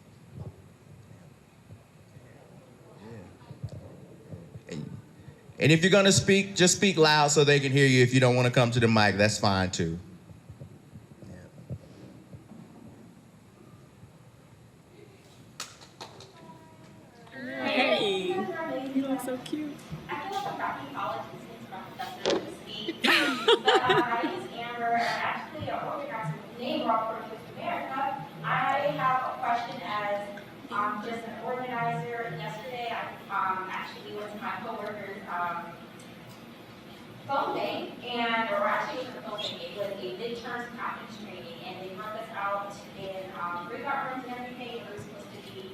And if you're going to speak, just speak loud so they can hear you. If you don't want to come to the mic, that's fine too. Hey, you look so cute. I feel some Rocky College students from Professor to speak. But my name is Amber, and I'm actually an organizer with the name Reproductive America. I have a question as just an organizer. Yesterday, I actually went to my coworker's phone bank, and or actually it was a phone bank, it was a midterm conference training, and they brought us out in breakout rooms and everything, and we were supposed to be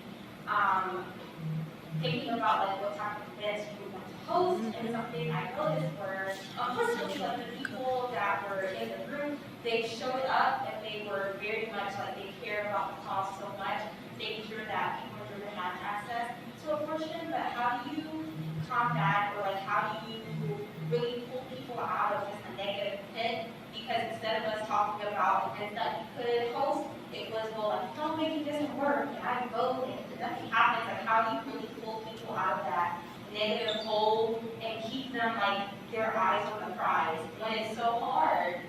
thinking about like what type of events we were going to host, and something I noticed were, unfortunately, like the people that were in the group, they showed up and they were very much like they cared about the cause so much, making sure that people in the room had access to a portion, but how do you combat or like how do you really pull people out of just a negative pit? Because instead of us talking about events that we could host, it was, well, like, filmmaking doesn't work, and I vote, and nothing happens. Like, how do you really pull people out of that negative hole and keep them, like, their eyes on the prize when it's so hard?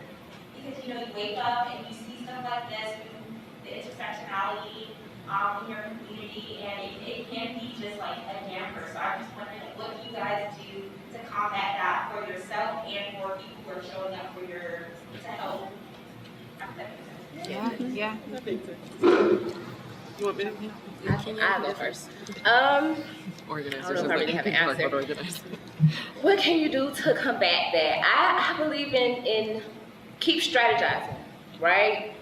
Because, you know, you wake up and you see stuff like this, the intersectionality in your community, and it can be just, like, a damper. So I'm just wondering, like, what do you guys do to combat that for yourself and for people who are showing up for to help? Yeah. You want me to? I'll go first. I don't know if I really have an answer. What can you do to combat that? I believe in keep strategizing, right?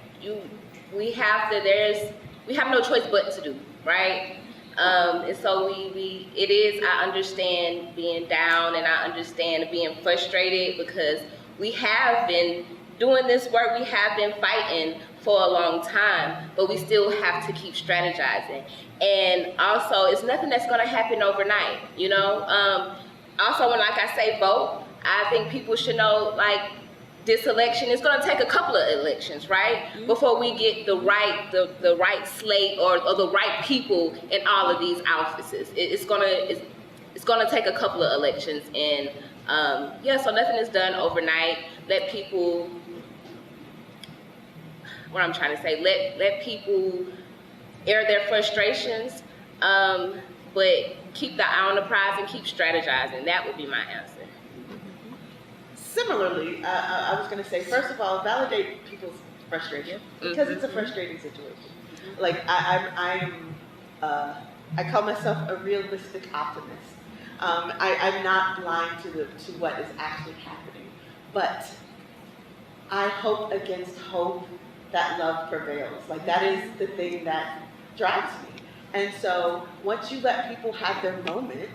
We have no choice but to do, right? And so I understand being down, and I understand being frustrated, because we have been doing this work, we have been fighting for a long time, but we still have to keep strategizing. And also, it's nothing that's gonna happen overnight, you know? Also, when, like I say, vote, I think people should know, like, this election is going to take a couple of elections, right? Mm-hmm. Before we get the right slate or the right people in all of these offices. It's gonna take a couple of elections, and so nothing is done overnight. Let people, what I'm trying to say, let people air their frustrations, but keep the eye on the prize and keep strategizing. That would be my answer. Similarly, I was going to say, first of all, validate people's frustration, because it's a frustrating situation. Like, I call myself a realistic optimist. I'm not blind to what is actually happening, but I hope against hope that love prevails. Like, that is the thing that drives me. And so once you let people have their moment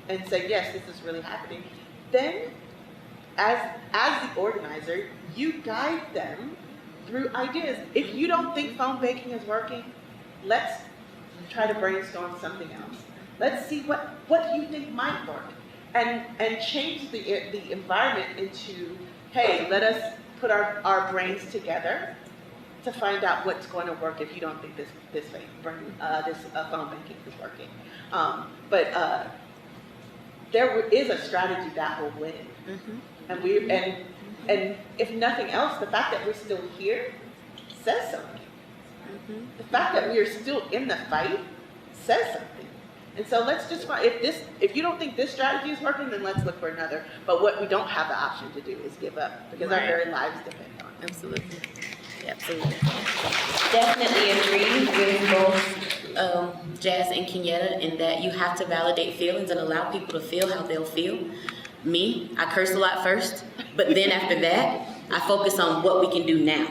and say, yes, this is really happening, then as the organizer, you guide them through ideas. If you don't think phone banking is working, let's try to brainstorm something else. Let's see what you think might work, and change the environment into, hey, let us put our brains together to find out what's going to work if you don't think this phone banking is working. But there is a strategy that will win. Mm-hmm. And if nothing else, the fact that we're still here says something. Mm-hmm. The fact that we are still in the fight says something. And so let's just find, if you don't think this strategy is working, then let's look for another. But what we don't have the option to do is give up, because our very lives depend on it. Absolutely. Absolutely. Definitely agree with both Jazz and Kenyatta in that you have to validate feelings and allow people to feel how they'll feel. Me, I curse a lot first, but then after that, I focus on what we can do now.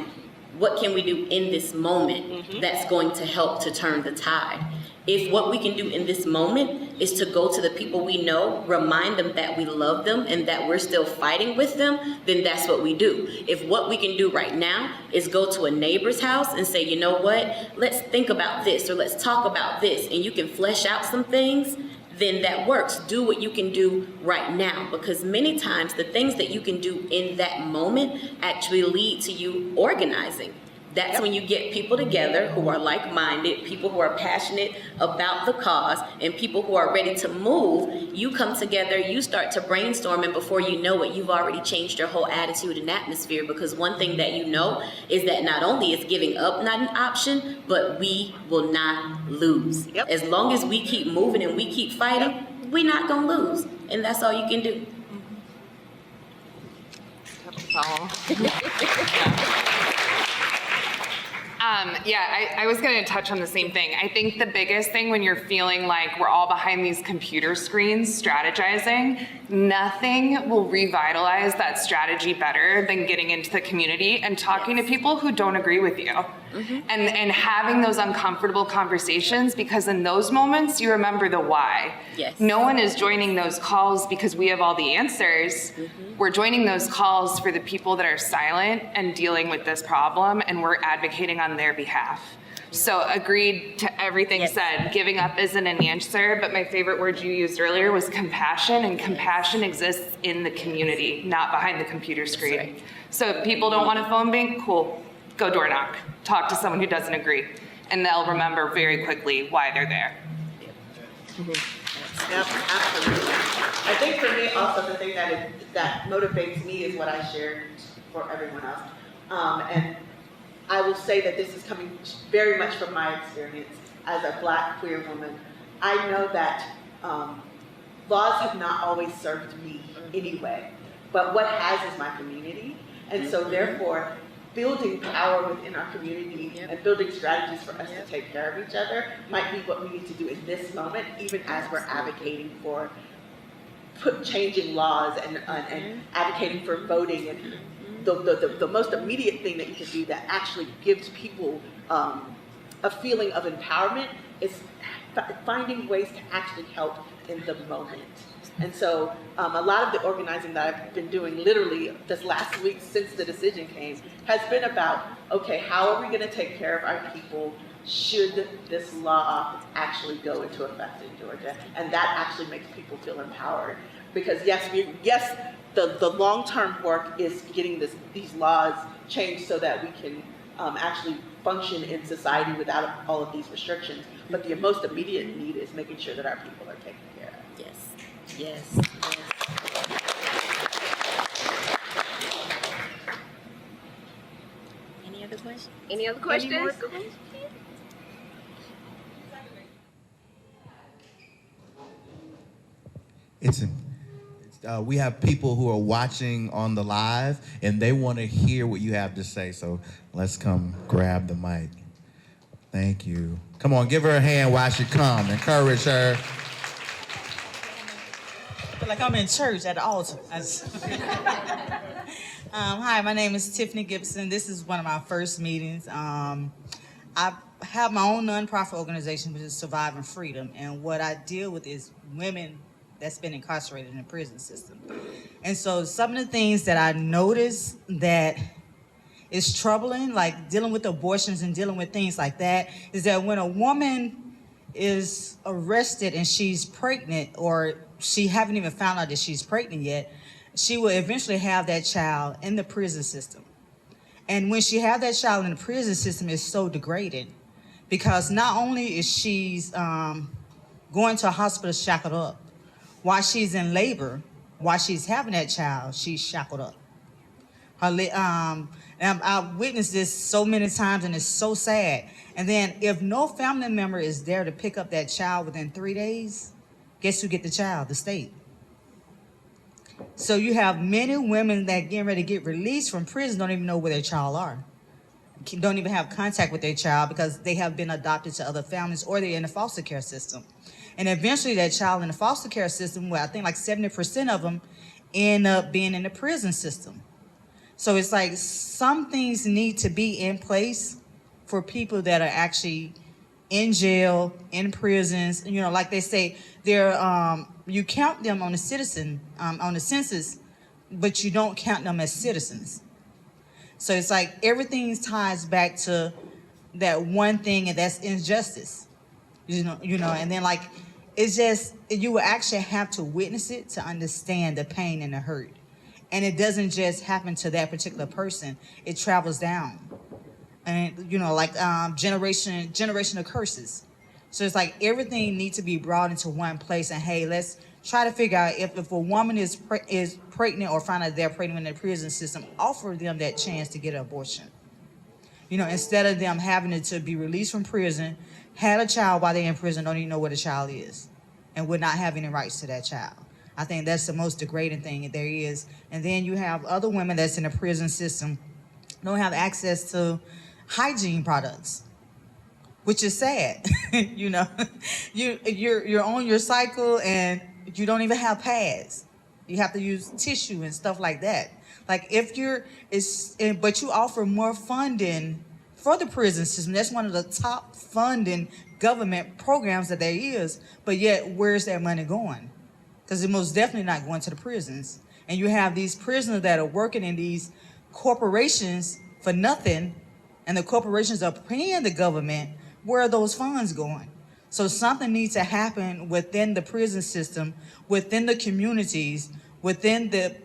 What can we do in this moment that's going to help to turn the tide? If what we can do in this moment is to go to the people we know, remind them that we love them and that we're still fighting with them, then that's what we do. If what we can do right now is go to a neighbor's house and say, you know what, let's think about this, or let's talk about this, and you can flesh out some things, then that works. Do what you can do right now, because many times the things that you can do in that moment actually lead to you organizing. That's when you get people together who are like-minded, people who are passionate about the cause, and people who are ready to move. You come together, you start to brainstorm, and before you know it, you've already changed your whole attitude and atmosphere, because one thing that you know is that not only is giving up not an option, but we will not lose. As long as we keep moving and we keep fighting, we're not gonna lose, and that's all you can do. I was going to touch on the same thing. I think the biggest thing when you're feeling like we're all behind these computer screens strategizing, nothing will revitalize that strategy better than getting into the community and talking to people who don't agree with you. And having those uncomfortable conversations, because in those moments you remember the why. Yes. No one is joining those calls because we have all the answers. We're joining those calls for the people that are silent and dealing with this problem, and we're advocating on their behalf. So agreed to everything said. Giving up isn't an answer, but my favorite word you used earlier was compassion, and compassion exists in the community, not behind the computer screen. Right. So if people don't want a phone bank, cool, go door knock. Talk to someone who doesn't agree, and they'll remember very quickly why they're there. Yep, absolutely. I think for me also the thing that motivates me is what I shared for everyone else. And I will say that this is coming very much from my experience as a Black queer woman. I know that laws have not always served me anyway, but what has is my community. And so therefore, building power within our community and building strategies for us to take care of each other might be what we need to do in this moment, even as we're advocating for changing laws and advocating for voting. And the most immediate thing that you can do that actually gives people a feeling of empowerment is finding ways to actually help in the moment. And so a lot of the organizing that I've been doing literally this last week since the decision came has been about, okay, how are we going to take care of our people should this law actually go into effect in Georgia? And that actually makes people feel empowered. Because yes, the long-term work is getting these laws changed so that we can actually function in society without all of these restrictions. But the most immediate need is making sure that our people are taken care of. Yes. Any other questions? Any other questions? We have people who are watching on the live, and they want to hear what you have to say. So let's come grab the mic. Thank you. Come on, give her a hand while she comes. Encourage her. I feel like I'm in church at the altar. Hi, my name is Tiffany Gibson. This is one of my first meetings. I have my own nonprofit organization, which is Surviving Freedom, and what I deal with is women that's been incarcerated in the prison system. And so some of the things that I notice that is troubling, like dealing with abortions and dealing with things like that, is that when a woman is arrested and she's pregnant, or she haven't even found out that she's pregnant yet, she will eventually have that child in the prison system. And when she have that child in the prison system, it's so degrading, because not only is she's going to a hospital shackled up, while she's in labor, while she's having that child, she's shackled up. And I've witnessed this so many times, and it's so sad. And then if no family member is there to pick up that child within 3 days, guess who get the child? The state. So you have many women that getting ready to get released from prison don't even know where their child are. Don't even have contact with their child because they have been adopted to other families, or they're in the foster care system. And eventually that child in the foster care system, well, I think like 70% of them end up being in the prison system. So it's like some things need to be in place for people that are actually in jail, in prisons. You know, like they say, they're you count them on the census, but you don't count them as citizens. So it's like everything ties back to that one thing, and that's injustice. You know, and then like it's just, you will actually have to witness it to understand the pain and the hurt. And it doesn't just happen to that particular person, it travels down. And you know, like generational curses. So it's like everything needs to be brought into one place, and hey, let's try to figure out if a woman is pregnant or find out they're pregnant in the prison system, offer them that chance to get an abortion. You know, instead of them having to be released from prison, had a child while they're in prison, don't even know where the child is. and would not have any rights to that child. I think that's the most degrading thing there is. And then you have other women that's in the prison system don't have access to hygiene products, which is sad. You know, you're on your cycle and you don't even have pads. You have to use tissue and stuff like that. Like but you offer more funding for the prison system. That's one of the top funding government programs that there is, but yet where's that money going? Because it's most definitely not going to the prisons. And you have these prisoners that are working in these corporations for nothing, and the corporations are paying the government. Where are those funds going? So something needs to happen within the prison system, within the communities, within the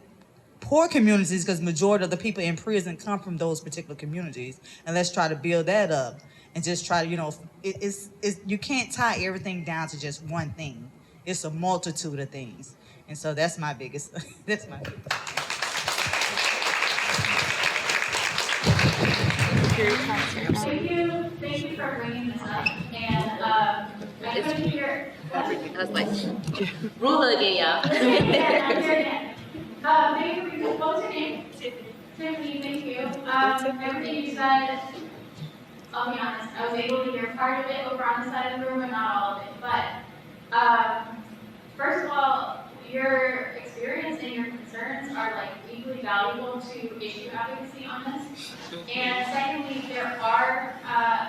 poor communities, because majority of the people in prison come from those particular communities. And let's try to build that up and just try to, you know, you can't tie everything down to just one thing. It's a multitude of things. And so that's my biggest, that's my biggest. Thank you for bringing this up. And I couldn't hear. I was like, rule again, y'all. I'm here again. Thank you. What was your name? Tiffany, thank you. Everything you said, I'll be honest, I was able to hear part of it over on the side of the room and not all of it. But first of all, your experience and your concerns are like equally valuable to issue advocacy on this. And secondly, there are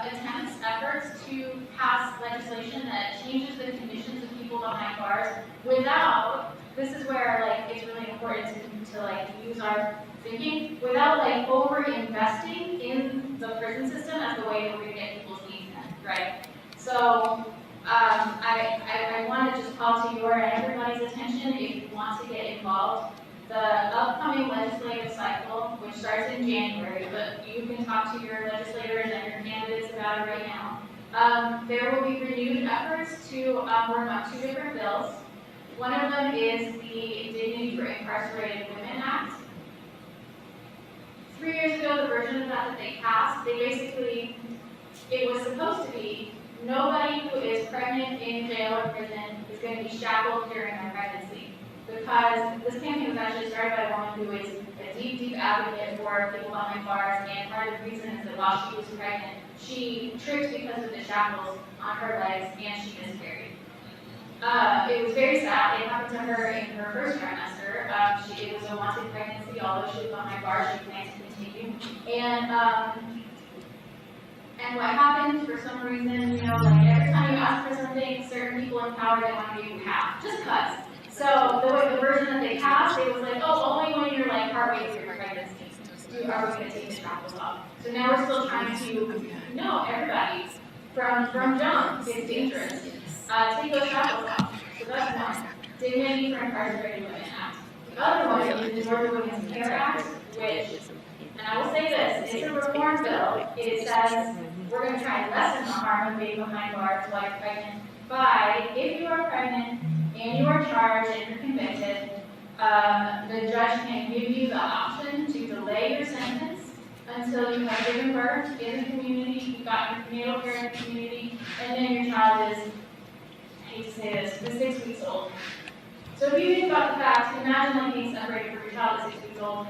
attempts, efforts to pass legislation that changes the conditions of people behind bars without, this is where like it's really important to like use our thinking, without like over investing in the prison system as the way that we're gonna get people's needs met, right? So I want to just call to your and everybody's attention, if you want to get involved, the upcoming legislative cycle, which starts in January, but you can talk to your legislators and your candidates about it right now. There will be renewed efforts to work on 2 different bills. One of them is the Dignity for Incarcerated Women Act. 3 years ago, the version of that they passed, it was supposed to be nobody who is pregnant in jail or prison is going to be shackled during their pregnancy. Because this campaign was actually started by a woman who is a deep, deep advocate for people behind bars, and part of the reason is that while she was pregnant, she tripped because of the shackles on her legs and she miscarried. It was very sad. It happened to her in her first trimester. It was a wanted pregnancy, although she was behind bars, she planned to continue. And what happened, for some reason, you know, like every time you ask for something, certain people in power don't want to give you half, just cuts. So the version that they passed, it was like, oh, only when you're like partway through your pregnancy are we going to take the shackles off. So now we're still trying to, no, everybody, from jump, it's dangerous. Take those shackles off. So that's one. Dignity for Incarcerated Women Act. The other one is the Georgia Women's Care Act, which, and I will say this, it's a reform bill. It says we're going to try and lessen the harm of being behind bars while you're pregnant by, if you are pregnant and you are charged and you're convicted, the judge can give you the option to delay your sentence until you have given birth in the community, you've got your prenatal care in the community, and then your child is, I hate to say this, is 6 weeks old. So if you think about the fact, imagine like being separated from your child at 6 weeks old.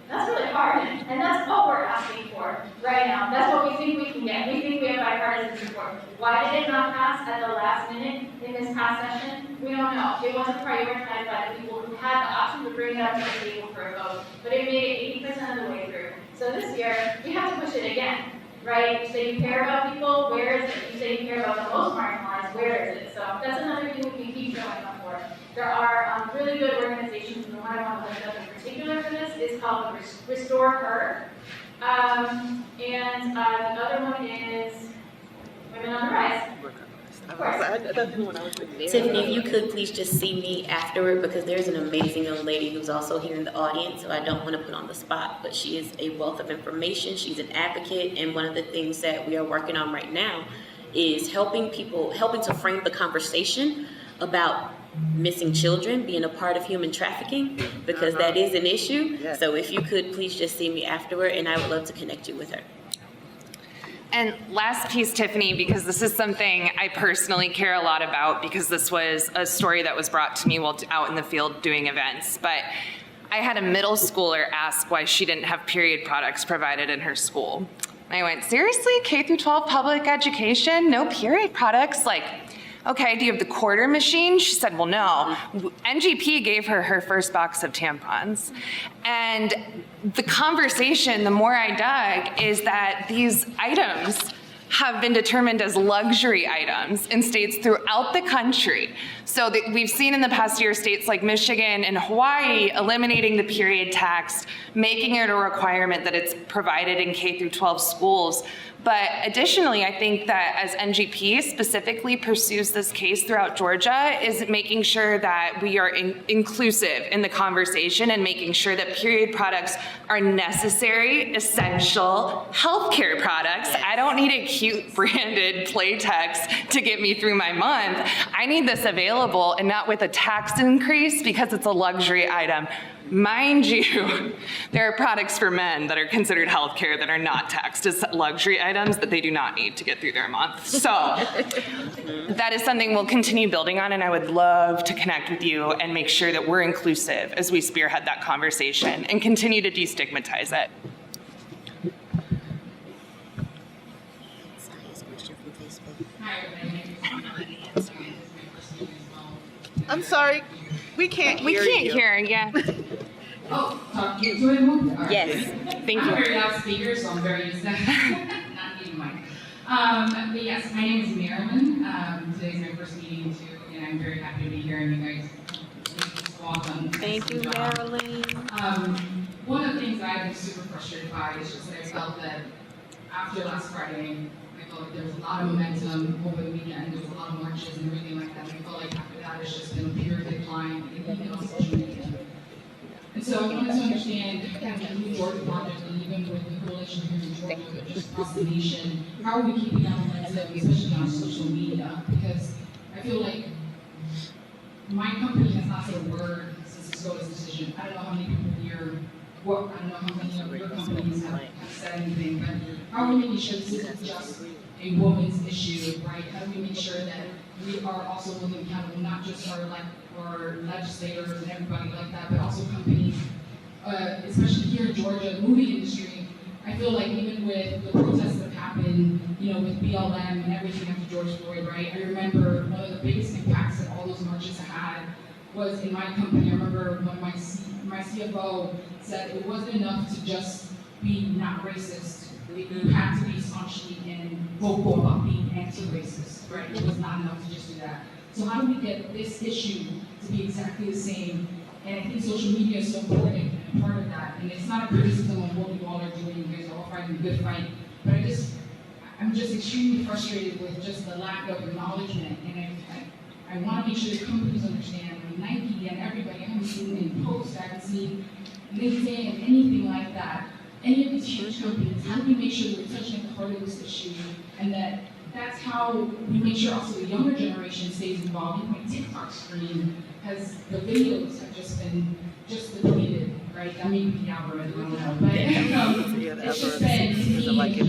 That's really hard, and that's what we're asking for right now. That's what we think we can get. We think we have bipartisan support. Why did it not pass at the last minute in this past session? We don't know. It wasn't prioritized by the people who had the option to bring it up to the table for a vote, but it made it 80% of the way through. So this year, we have to push it again, right? You say you care about people, where is it? You say you care about the most marginalized, where is it? So that's another thing we can keep showing up for. There are really good organizations, and the one I want to lift up in particular for this is called Restore Her. And the other one is Women on the Rise. Of course. Tiffany, if you could please just see me afterward, because there's an amazing young lady who's also here in the audience, so I don't want to put on the spot, but she is a wealth of information. She's an advocate, and one of the things that we are working on right now is helping to frame the conversation about missing children being a part of human trafficking, because that is an issue. So if you could please just see me afterward, and I would love to connect you with her. And last piece, Tiffany, because this is something I personally care a lot about, because this was a story that was brought to me while out in the field doing events. But I had a middle schooler ask why she didn't have period products provided in her school. I went, seriously, K through 12 public education, no period products? Like, okay, do you have the quarter machine? She said, well, no. NGP gave her her first box of tampons. And the conversation, the more I dug, is that these items have been determined as luxury items in states throughout the country. So we've seen in the past year states like Michigan and Hawaii eliminating the period tax, making it a requirement that it's provided in K through 12 schools. But additionally, I think that as NGP specifically pursues this case throughout Georgia, is making sure that we are inclusive in the conversation and making sure that period products are necessary, essential healthcare products. I don't need a cute branded Playtex to get me through my month. I need this available and not with a tax increase because it's a luxury item. Mind you, there are products for men that are considered healthcare that are not taxed as luxury items that they do not need to get through their month. So that is something we'll continue building on, and I would love to connect with you and make sure that we're inclusive as we spearhead that conversation and continue to destigmatize it. I'm sorry, we can't hear you. We can't hear, yeah. Oh, do I move? Right. Yes, thank you. I'm a very loud speaker, so I'm very used to not needing mic. But yes, my name is Marilyn. Today's my first meeting too, and I'm very happy to be here, and you guys, welcome. Thank you, Marilyn. One of the things that I've been super frustrated by is just that I felt that after last Friday, I felt like there was a lot of momentum over the weekend. There was a lot of marches and everything like that. And I felt like after that, it's just been a pure decline, even on social media. And so I wanted to understand, kind of the New Georgia project, and even with the coalition here in Georgia, but just across the nation, how are we keeping that momentum, especially on social media? Because I feel like my company has not said a word since the SCOTUS decision. I don't know how many people here, I don't know how many of your companies have said anything, but how are we making sure this isn't just a woman's issue, right? How do we make sure that we are also holding accountable, not just our legislators and everybody like that, but also companies, especially here in Georgia, the movie industry. I feel like even with the protests that happened, with BLM and everything after George Floyd, right? I remember one of the biggest impacts that all those marches had was in my company. I remember when my CFO said it wasn't enough to just be not racist. You had to be staunchly and vocal about being anti-racist, right? It was not enough to just do that. So how do we get this issue to be exactly the same? And I think social media is so important and part of that. And it's not a criticism of what you all are doing. You guys are all fighting a good fight. But I'm just extremely frustrated with just the lack of acknowledgement. And I want to make sure the companies understand, Nike and everybody, I haven't seen any posts, I haven't seen LinkedIn and anything like that. Any of these huge companies, how do we make sure that we're touching at the heart of this issue, and that's how we make sure also the younger generation stays involved. Even my TikTok screen the videos have just been deleted, right? That may be the algorithm, I don't know. But it's just been, to me,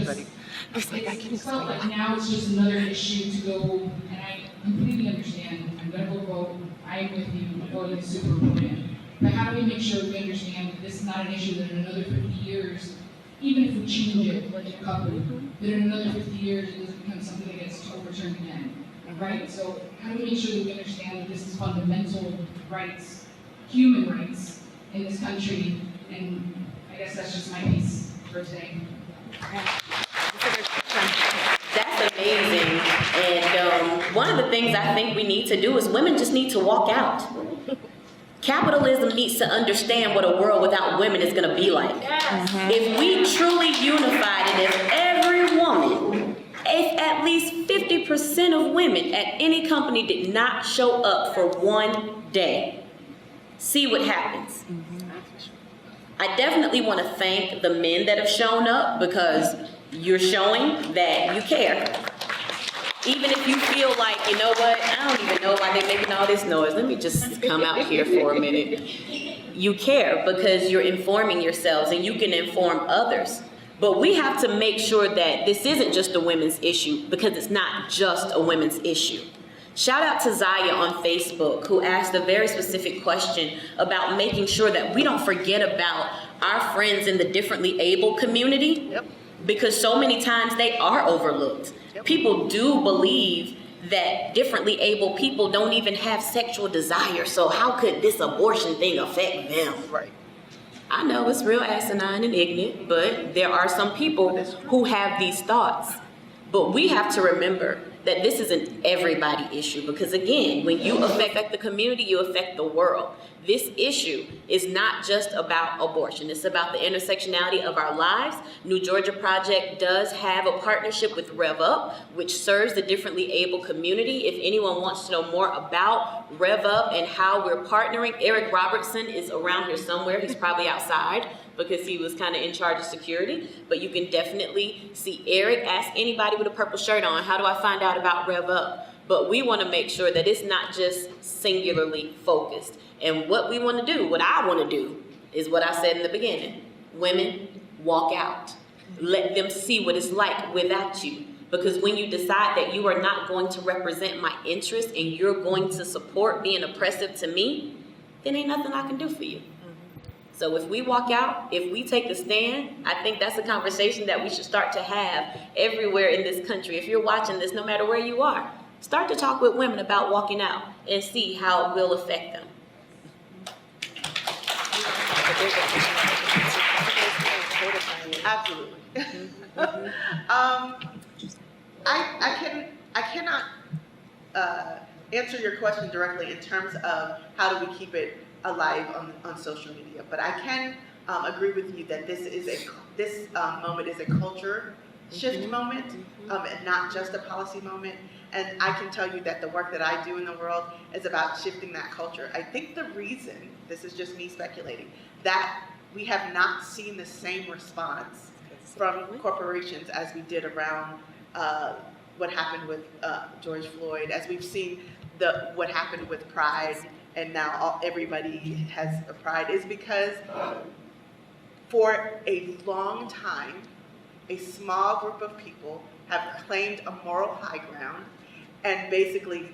it felt like now it's just another issue to go, and I completely understand. I'm gonna go vote. I am with you. Voting is super important. But how do we make sure we understand that this is not an issue that in another 50 years, even if we change it like a couple, that in another 50 years it doesn't become something that gets overturned again, right? So how do we make sure that we understand that this is fundamental rights, human rights in this country? And I guess that's just my piece for today. That's amazing. And one of the things I think we need to do is women just need to walk out. Capitalism needs to understand what a world without women is going to be like. If we truly unified, and if every woman, if at least 50% of women at any company did not show up for one day, see what happens. I definitely want to thank the men that have shown up, because you're showing that you care. Even if you feel like, you know what, I don't even know why they're making all this noise. Let me just come out here for a minute. You care because you're informing yourselves, and you can inform others. But we have to make sure that this isn't just a women's issue, because it's not just a women's issue. Shout out to Zaya on Facebook, who asked a very specific question about making sure that we don't forget about our friends in the differently able community, because so many times they are overlooked. People do believe that differently able people don't even have sexual desire, so how could this abortion thing affect them? Right. I know it's real asinine and ignorant, but there are some people who have these thoughts. But we have to remember that this is an everybody issue, because again, when you affect the community, you affect the world. This issue is not just about abortion. It's about the intersectionality of our lives. New Georgia Project does have a partnership with Rev Up, which serves the differently able community. If anyone wants to know more about Rev Up and how we're partnering, Eric Robertson is around here somewhere. He's probably outside because he was kind of in charge of security. But you can definitely see Eric. Ask anybody with a purple shirt on, how do I find out about Rev Up? But we want to make sure that it's not just singularly focused. And what we want to do, what I want to do, is what I said in the beginning. Women, walk out. Let them see what it's like without you. Because when you decide that you are not going to represent my interests and you're going to support being oppressive to me, then ain't nothing I can do for you. So if we walk out, if we take a stand, I think that's a conversation that we should start to have everywhere in this country. If you're watching this, no matter where you are, start to talk with women about walking out and see how it will affect them. Absolutely. I cannot answer your question directly in terms of how do we keep it alive on social media, but I can agree with you that this moment is a culture shift moment, and not just a policy moment. And I can tell you that the work that I do in the world is about shifting that culture. I think the reason, this is just me speculating, that we have not seen the same response from corporations as we did around what happened with George Floyd, as we've seen what happened with Pride, and now everybody has a Pride, is because for a long time, a small group of people have claimed a moral high ground and basically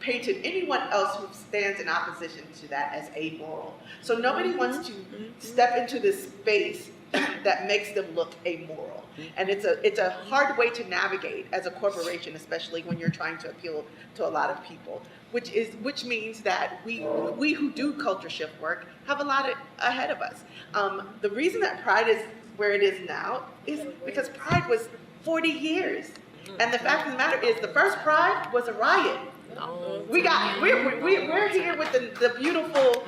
painted anyone else who stands in opposition to that as amoral. So nobody wants to step into this space that makes them look amoral. And it's a hard way to navigate as a corporation, especially when you're trying to appeal to a lot of people, which means that we who do culture shift work have a lot ahead of us. The reason that Pride is where it is now is because Pride was 40 years. And the fact of the matter is, the first Pride was a riot. We're here with the beautiful,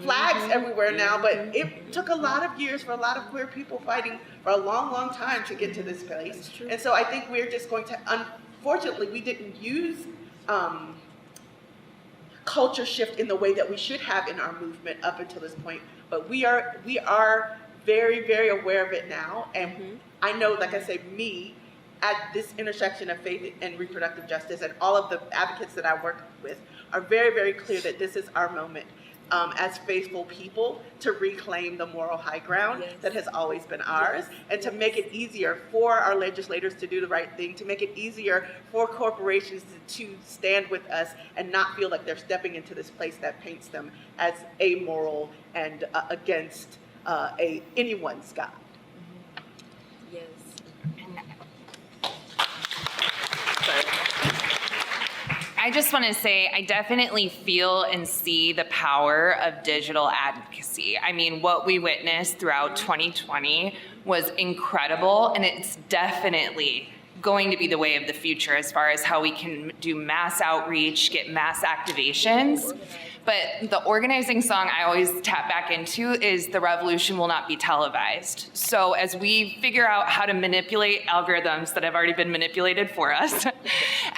flags everywhere now, but it took a lot of years for a lot of queer people fighting for a long, long time to get to this place. And so I think we're just going to, unfortunately, we didn't use culture shift in the way that we should have in our movement up until this point. But we are very, very aware of it now. And I know, like I say, me, at this intersection of faith and reproductive justice, and all of the advocates that I work with are very, very clear that this is our moment as faithful people to reclaim the moral high ground that has always been ours, and to make it easier for our legislators to do the right thing, to make it easier for corporations to stand with us and not feel like they're stepping into this place that paints them as amoral and against anyone's God. Yes. I just want to say I definitely feel and see the power of digital advocacy. I mean, what we witnessed throughout 2020 was incredible, and it's definitely going to be the way of the future as far as how we can do mass outreach, get mass activations. But the organizing song I always tap back into is the revolution will not be televised. So as we figure out how to manipulate algorithms that have already been manipulated for us,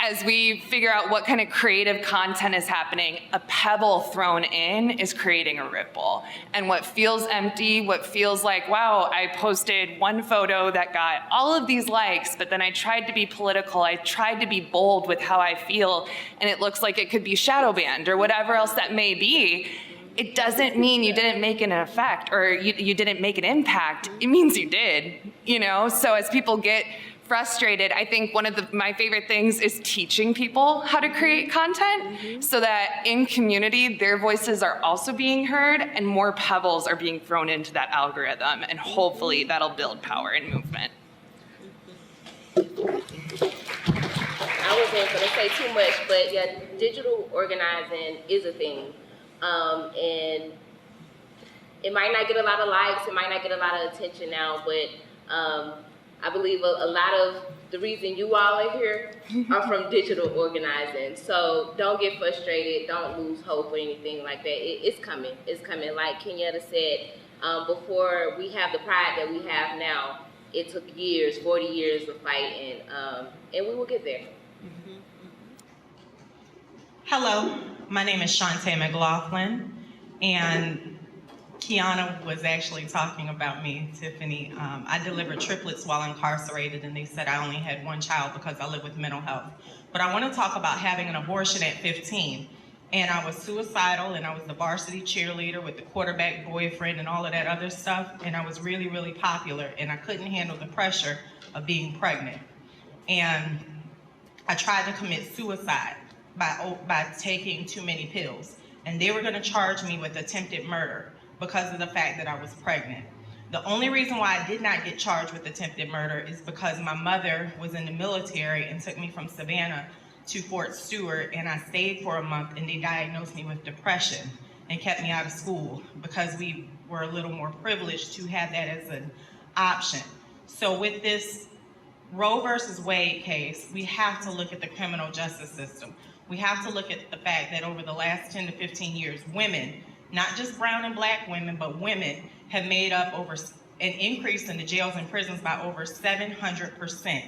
as we figure out what kind of creative content is happening, a pebble thrown in is creating a ripple. And what feels empty, what feels like, wow, I posted one photo that got all of these likes, but then I tried to be political, I tried to be bold with how I feel, and it looks like it could be shadow banned or whatever else that may be. it doesn't mean you didn't make an effect or you didn't make an impact. It means you did, you know? So as people get frustrated, I think one of my favorite things is teaching people how to create content so that in community, their voices are also being heard and more pebbles are being thrown into that algorithm, and hopefully that'll build power and movement. I wasn't going to say too much, but yeah, digital organizing is a thing. And it might not get a lot of likes, it might not get a lot of attention now, but I believe a lot of the reason you all are here are from digital organizing. So don't get frustrated, don't lose hope or anything like that. It's coming, it's coming. Like Kenyatta said, before we have the pride that we have now, it took years, 40 years of fighting, and we will get there. Hello, my name is Shantae McLaughlin, and Kiana was actually talking about me, Tiffany. I delivered triplets while incarcerated, and they said I only had one child because I live with mental health. But I want to talk about having an abortion at 15. And I was suicidal, and I was the varsity cheerleader with the quarterback boyfriend and all of that other stuff, and I was really, really popular, and I couldn't handle the pressure of being pregnant. And I tried to commit suicide by taking too many pills. And they were going to charge me with attempted murder because of the fact that I was pregnant. The only reason why I did not get charged with attempted murder is because my mother was in the military and took me from Savannah to Fort Stewart, and I stayed for a month, and they diagnosed me with depression and kept me out of school because we were a little more privileged to have that as an option. So with this Roe versus Wade case, we have to look at the criminal justice system. We have to look at the fact that over the last 10 to 15 years, women, not just brown and black women, but women have made up over an increase in the jails and prisons by over 700%.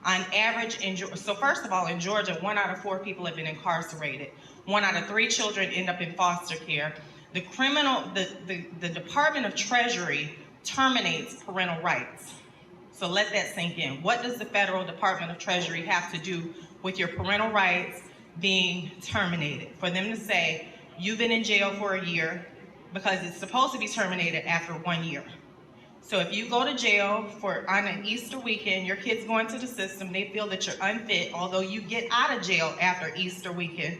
On average, so first of all, in Georgia, 1 out of 4 people have been incarcerated. 1 out of 3 children end up in foster care. The Department of Treasury terminates parental rights. So let that sink in. What does the Federal Department of Treasury have to do with your parental rights being terminated? For them to say, you've been in jail for a year, because it's supposed to be terminated after 1 year. So if you go to jail on an Easter weekend, your kid's going to the system, they feel that you're unfit, although you get out of jail after Easter weekend,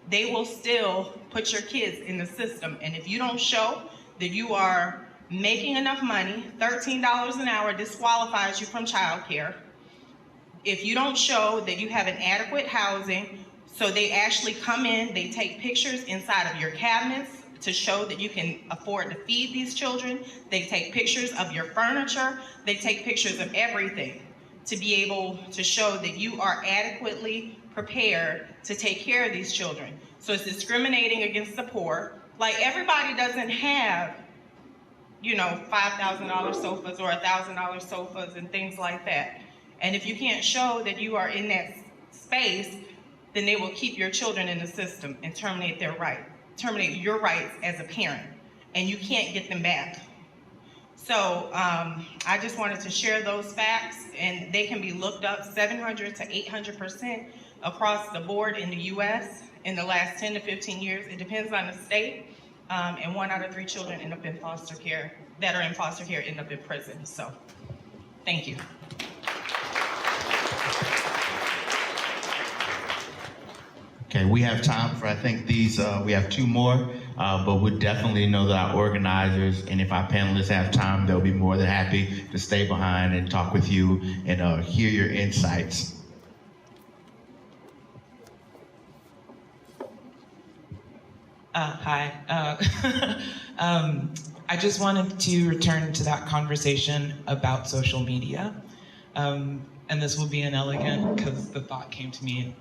they will still put your kids in the system. And if you don't show that you are making enough money, $13 an hour disqualifies you from childcare. If you don't show that you have an adequate housing, so they actually come in, they take pictures inside of your cabinets to show that you can afford to feed these children. They take pictures of your furniture. They take pictures of everything to be able to show that you are adequately prepared to take care of these children. So it's discriminating against the poor. Like, everybody doesn't have, you know, $5,000 sofas or $1,000 sofas and things like that. And if you can't show that you are in that space, then they will keep your children in the system and terminate your rights as a parent, and you can't get them back. So I just wanted to share those facts, and they can be looked up 700 to 800% across the board in the US in the last 10 to 15 years. It depends on the state, and 1 out of 3 children end up in foster care, that are in foster care end up in prison. So, thank you. Okay, we have time for, I think these, we have 2 more, but we definitely know that our organizers, and if our panelists have time, they'll be more than happy to stay behind and talk with you and hear your insights. Hi. I just wanted to return to that conversation about social media. And this will be inelegant because the thought came to me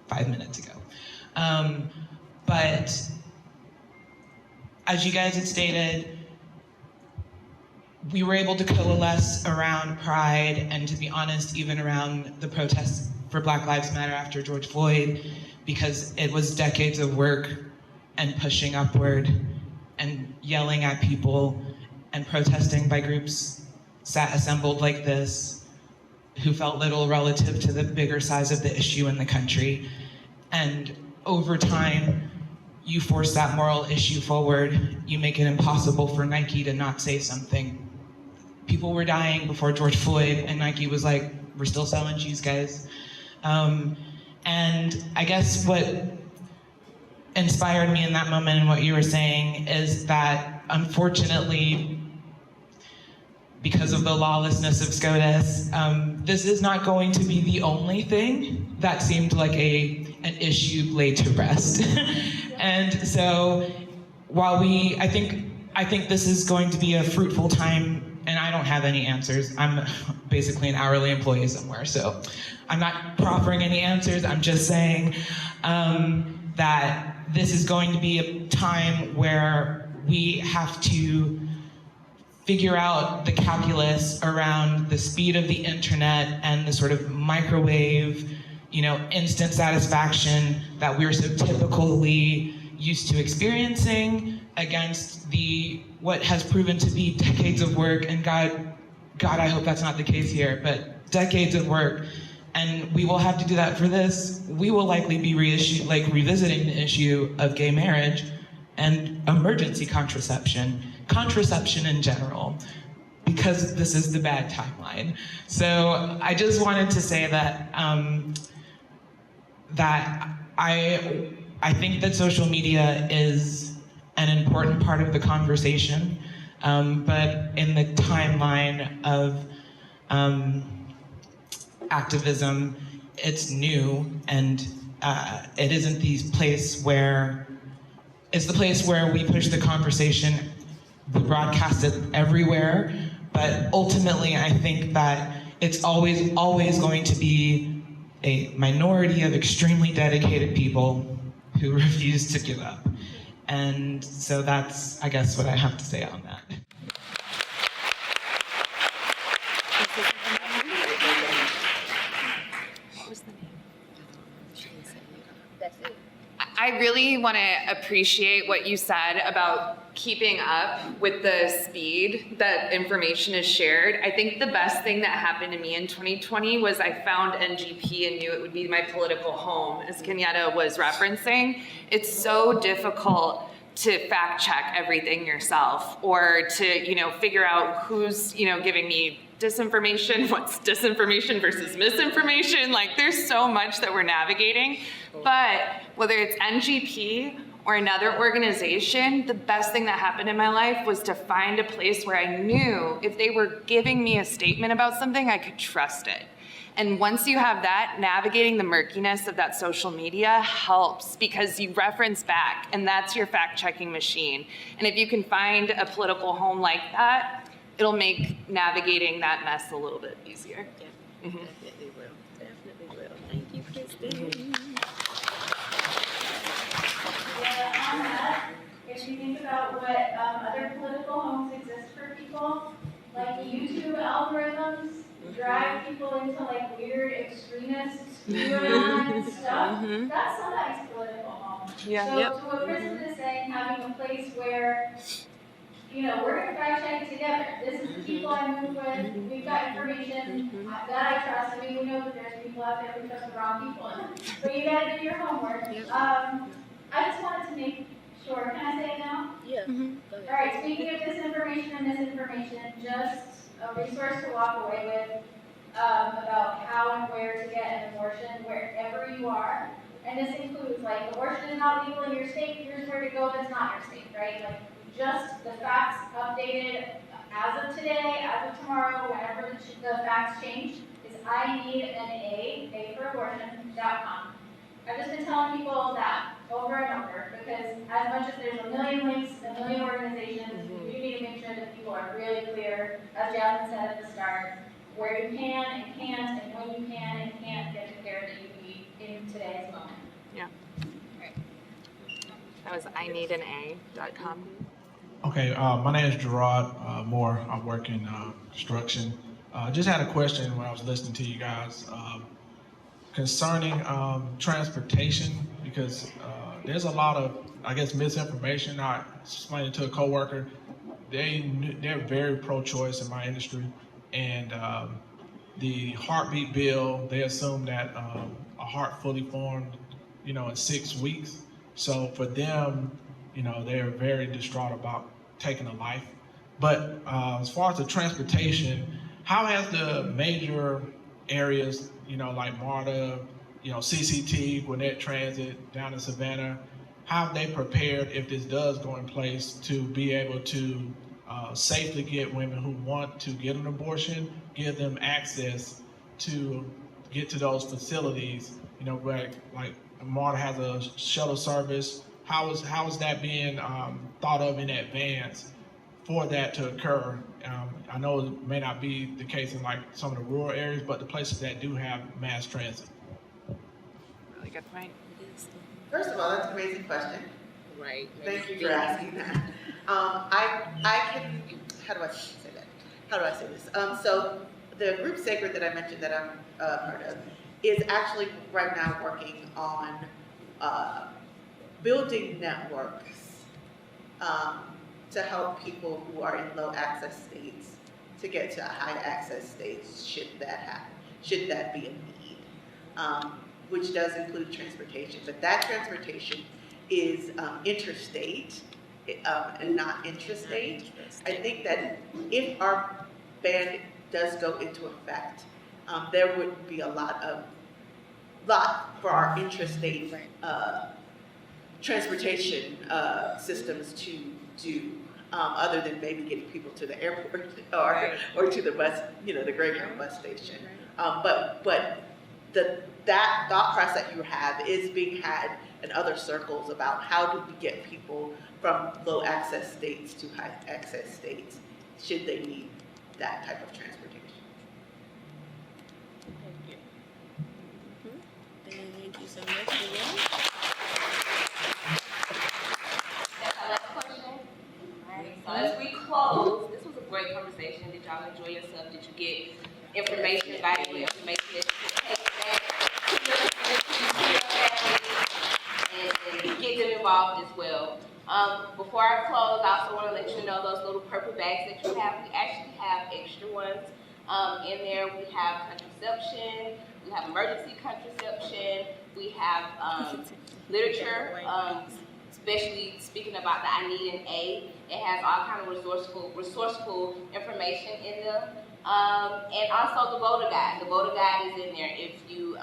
5 minutes ago. But as you guys had stated, we were able to coalesce around Pride and, to be honest, even around the protests for Black Lives Matter after George Floyd, because it was decades of work and pushing upward and yelling at people and protesting by groups assembled like this who felt little relative to the bigger size of the issue in the country. And over time, you force that moral issue forward, you make it impossible for Nike to not say something. People were dying before George Floyd, and Nike was like, we're still selling shoes, guys. And I guess what inspired me in that moment and what you were saying is that, unfortunately, because of the lawlessness of SCOTUS, this is not going to be the only thing that seemed like an issue laid to rest. And so while I think this is going to be a fruitful time, and I don't have any answers. I'm basically an hourly employee somewhere, so I'm not proffering any answers. I'm just saying that this is going to be a time where we have to figure out the calculus around the speed of the internet and the sort of microwave, instant satisfaction that we're so typically used to experiencing against what has proven to be decades of work, and God, I hope that's not the case here, but decades of work, and we will have to do that for this. We will likely be revisiting the issue of gay marriage and emergency contraception in general, because this is the bad timeline. So I just wanted to say that I think that social media is an important part of the conversation, but in the timeline of activism, it's new, and it isn't the place where we push the conversation, we broadcast it everywhere, but ultimately I think that it's always going to be a minority of extremely dedicated people who refuse to give up. And so that's, I guess, what I have to say on that. I really want to appreciate what you said about keeping up with the speed that information is shared. I think the best thing that happened to me in 2020 was I found NGP and knew it would be my political home, as Kenyatta was referencing. It's so difficult to fact check everything yourself, or to, figure out who's, giving me disinformation, what's disinformation versus misinformation. Like, there's so much that we're navigating. But whether it's NGP or another organization, the best thing that happened in my life was to find a place where I knew if they were giving me a statement about something, I could trust it. And once you have that, navigating the murkiness of that social media helps, because you reference back, and that's your fact-checking machine. And if you can find a political home like that, it'll make navigating that mess a little bit easier. Yeah, definitely will. Definitely will. Thank you, Kristen. Yeah, on that, if you think about what other political homes exist for people, like the YouTube algorithms drive people into like weird extremist QAnon stuff, that's somebody's political home. Yeah. So to what Kristen is saying, having a place where, we're gonna fact check it together. This is the people I move with, we've got information that I trust. I mean, we know that there's people out there who trust the wrong people, but you gotta do your homework. I just wanted to make sure, can I say it now? Yeah. All right, speaking of disinformation and misinformation, just a resource to walk away with about how and where to get an abortion wherever you are. And this includes, like, abortion is not legal in your state, here's where to go if it's not your state, right? Like, just the facts updated as of today, as of tomorrow, whenever the facts change, is ineedana.com. I've just been telling people that over and over, because as much as there's a million links, a million organizations, we do need to make sure that people are really clear, as Jasmine said at the start, where you can and can't, and when you can and can't get the care that you need in today's moment. Yeah. Right. That was ineedana.com. Okay, my name is Gerard Moore. I work in construction. Just had a question when I was listening to you guys concerning transportation, because there's a lot of, I guess, misinformation. I explained it to a coworker. They're very pro-choice in my industry, and the heartbeat bill, they assume that a heart fully formed, in 6 weeks. So for them, they're very distraught about taking a life. But as far as the transportation, how has the major areas, like MARTA, CCT, Gwinnett Transit, down in Savannah, how have they prepared, if this does go in place, to be able to safely get women who want to get an abortion, give them access to get to those facilities, where like MARTA has a shuttle service. How is that being thought of in advance for that to occur? I know it may not be the case in like some of the rural areas, but the places that do have mass transit. Really good point. First of all, that's an amazing question. Right. Thank you for asking that. I can, how do I say that? How do I say this? So the group Sacred that I mentioned that I'm part of is actually right now working on building networks to help people who are in low access states to get to high access states should that happen, should that be a need, which does include transportation. But that transportation is interstate and not intrastate. I think that if our ban does go into effect, there would be a lot for our intrastate transportation systems to do, other than maybe getting people to the airport or to the bus, the Greyhound bus station. But that thought process that you have is being had in other circles about how do we get people from low access states to high access states should they need that type of transportation. Thank you so much. That's our last question. Alright, so as we close, this was a great conversation. Did y'all enjoy yourself? Did you get information, valuable information that you can take back to your community and get them involved as well? Before I close, I also want to let you know those little purple bags that you have, we actually have extra ones in there. We have contraception, we have emergency contraception, we have literature, especially speaking about the I Need an A. It has all kind of resourceful information in them. And also the voter guide. The voter guide is in there. If you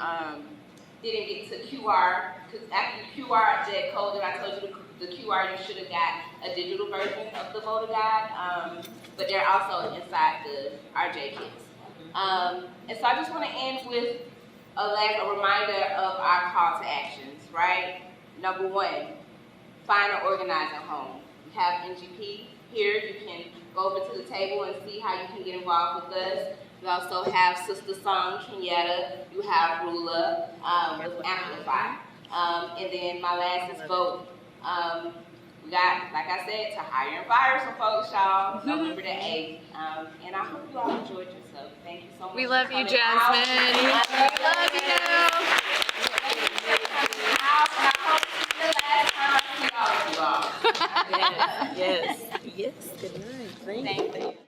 didn't get to QR, because after you QR that code that I told you, the QR, you should have got a digital version of the voter guide, but they're also inside the RJ kits. And so I just want to end with a reminder of our call to actions, right? Number one, find an organizing home. We have NGP here. You can go over to the table and see how you can get involved with us. We also have Sister Song, Kenyatta. You have Rula with Amplify. And then my last is vote. We got, like I said, to hire and fire some folks, y'all, November the 8th. And I hope you all enjoyed yourself. Thank you so much. We love you, for coming Jasmine. out. We love you. Thank you for coming out. And I hope this is the last time I see all of you all. Yes. Yes. Good night. Thank you.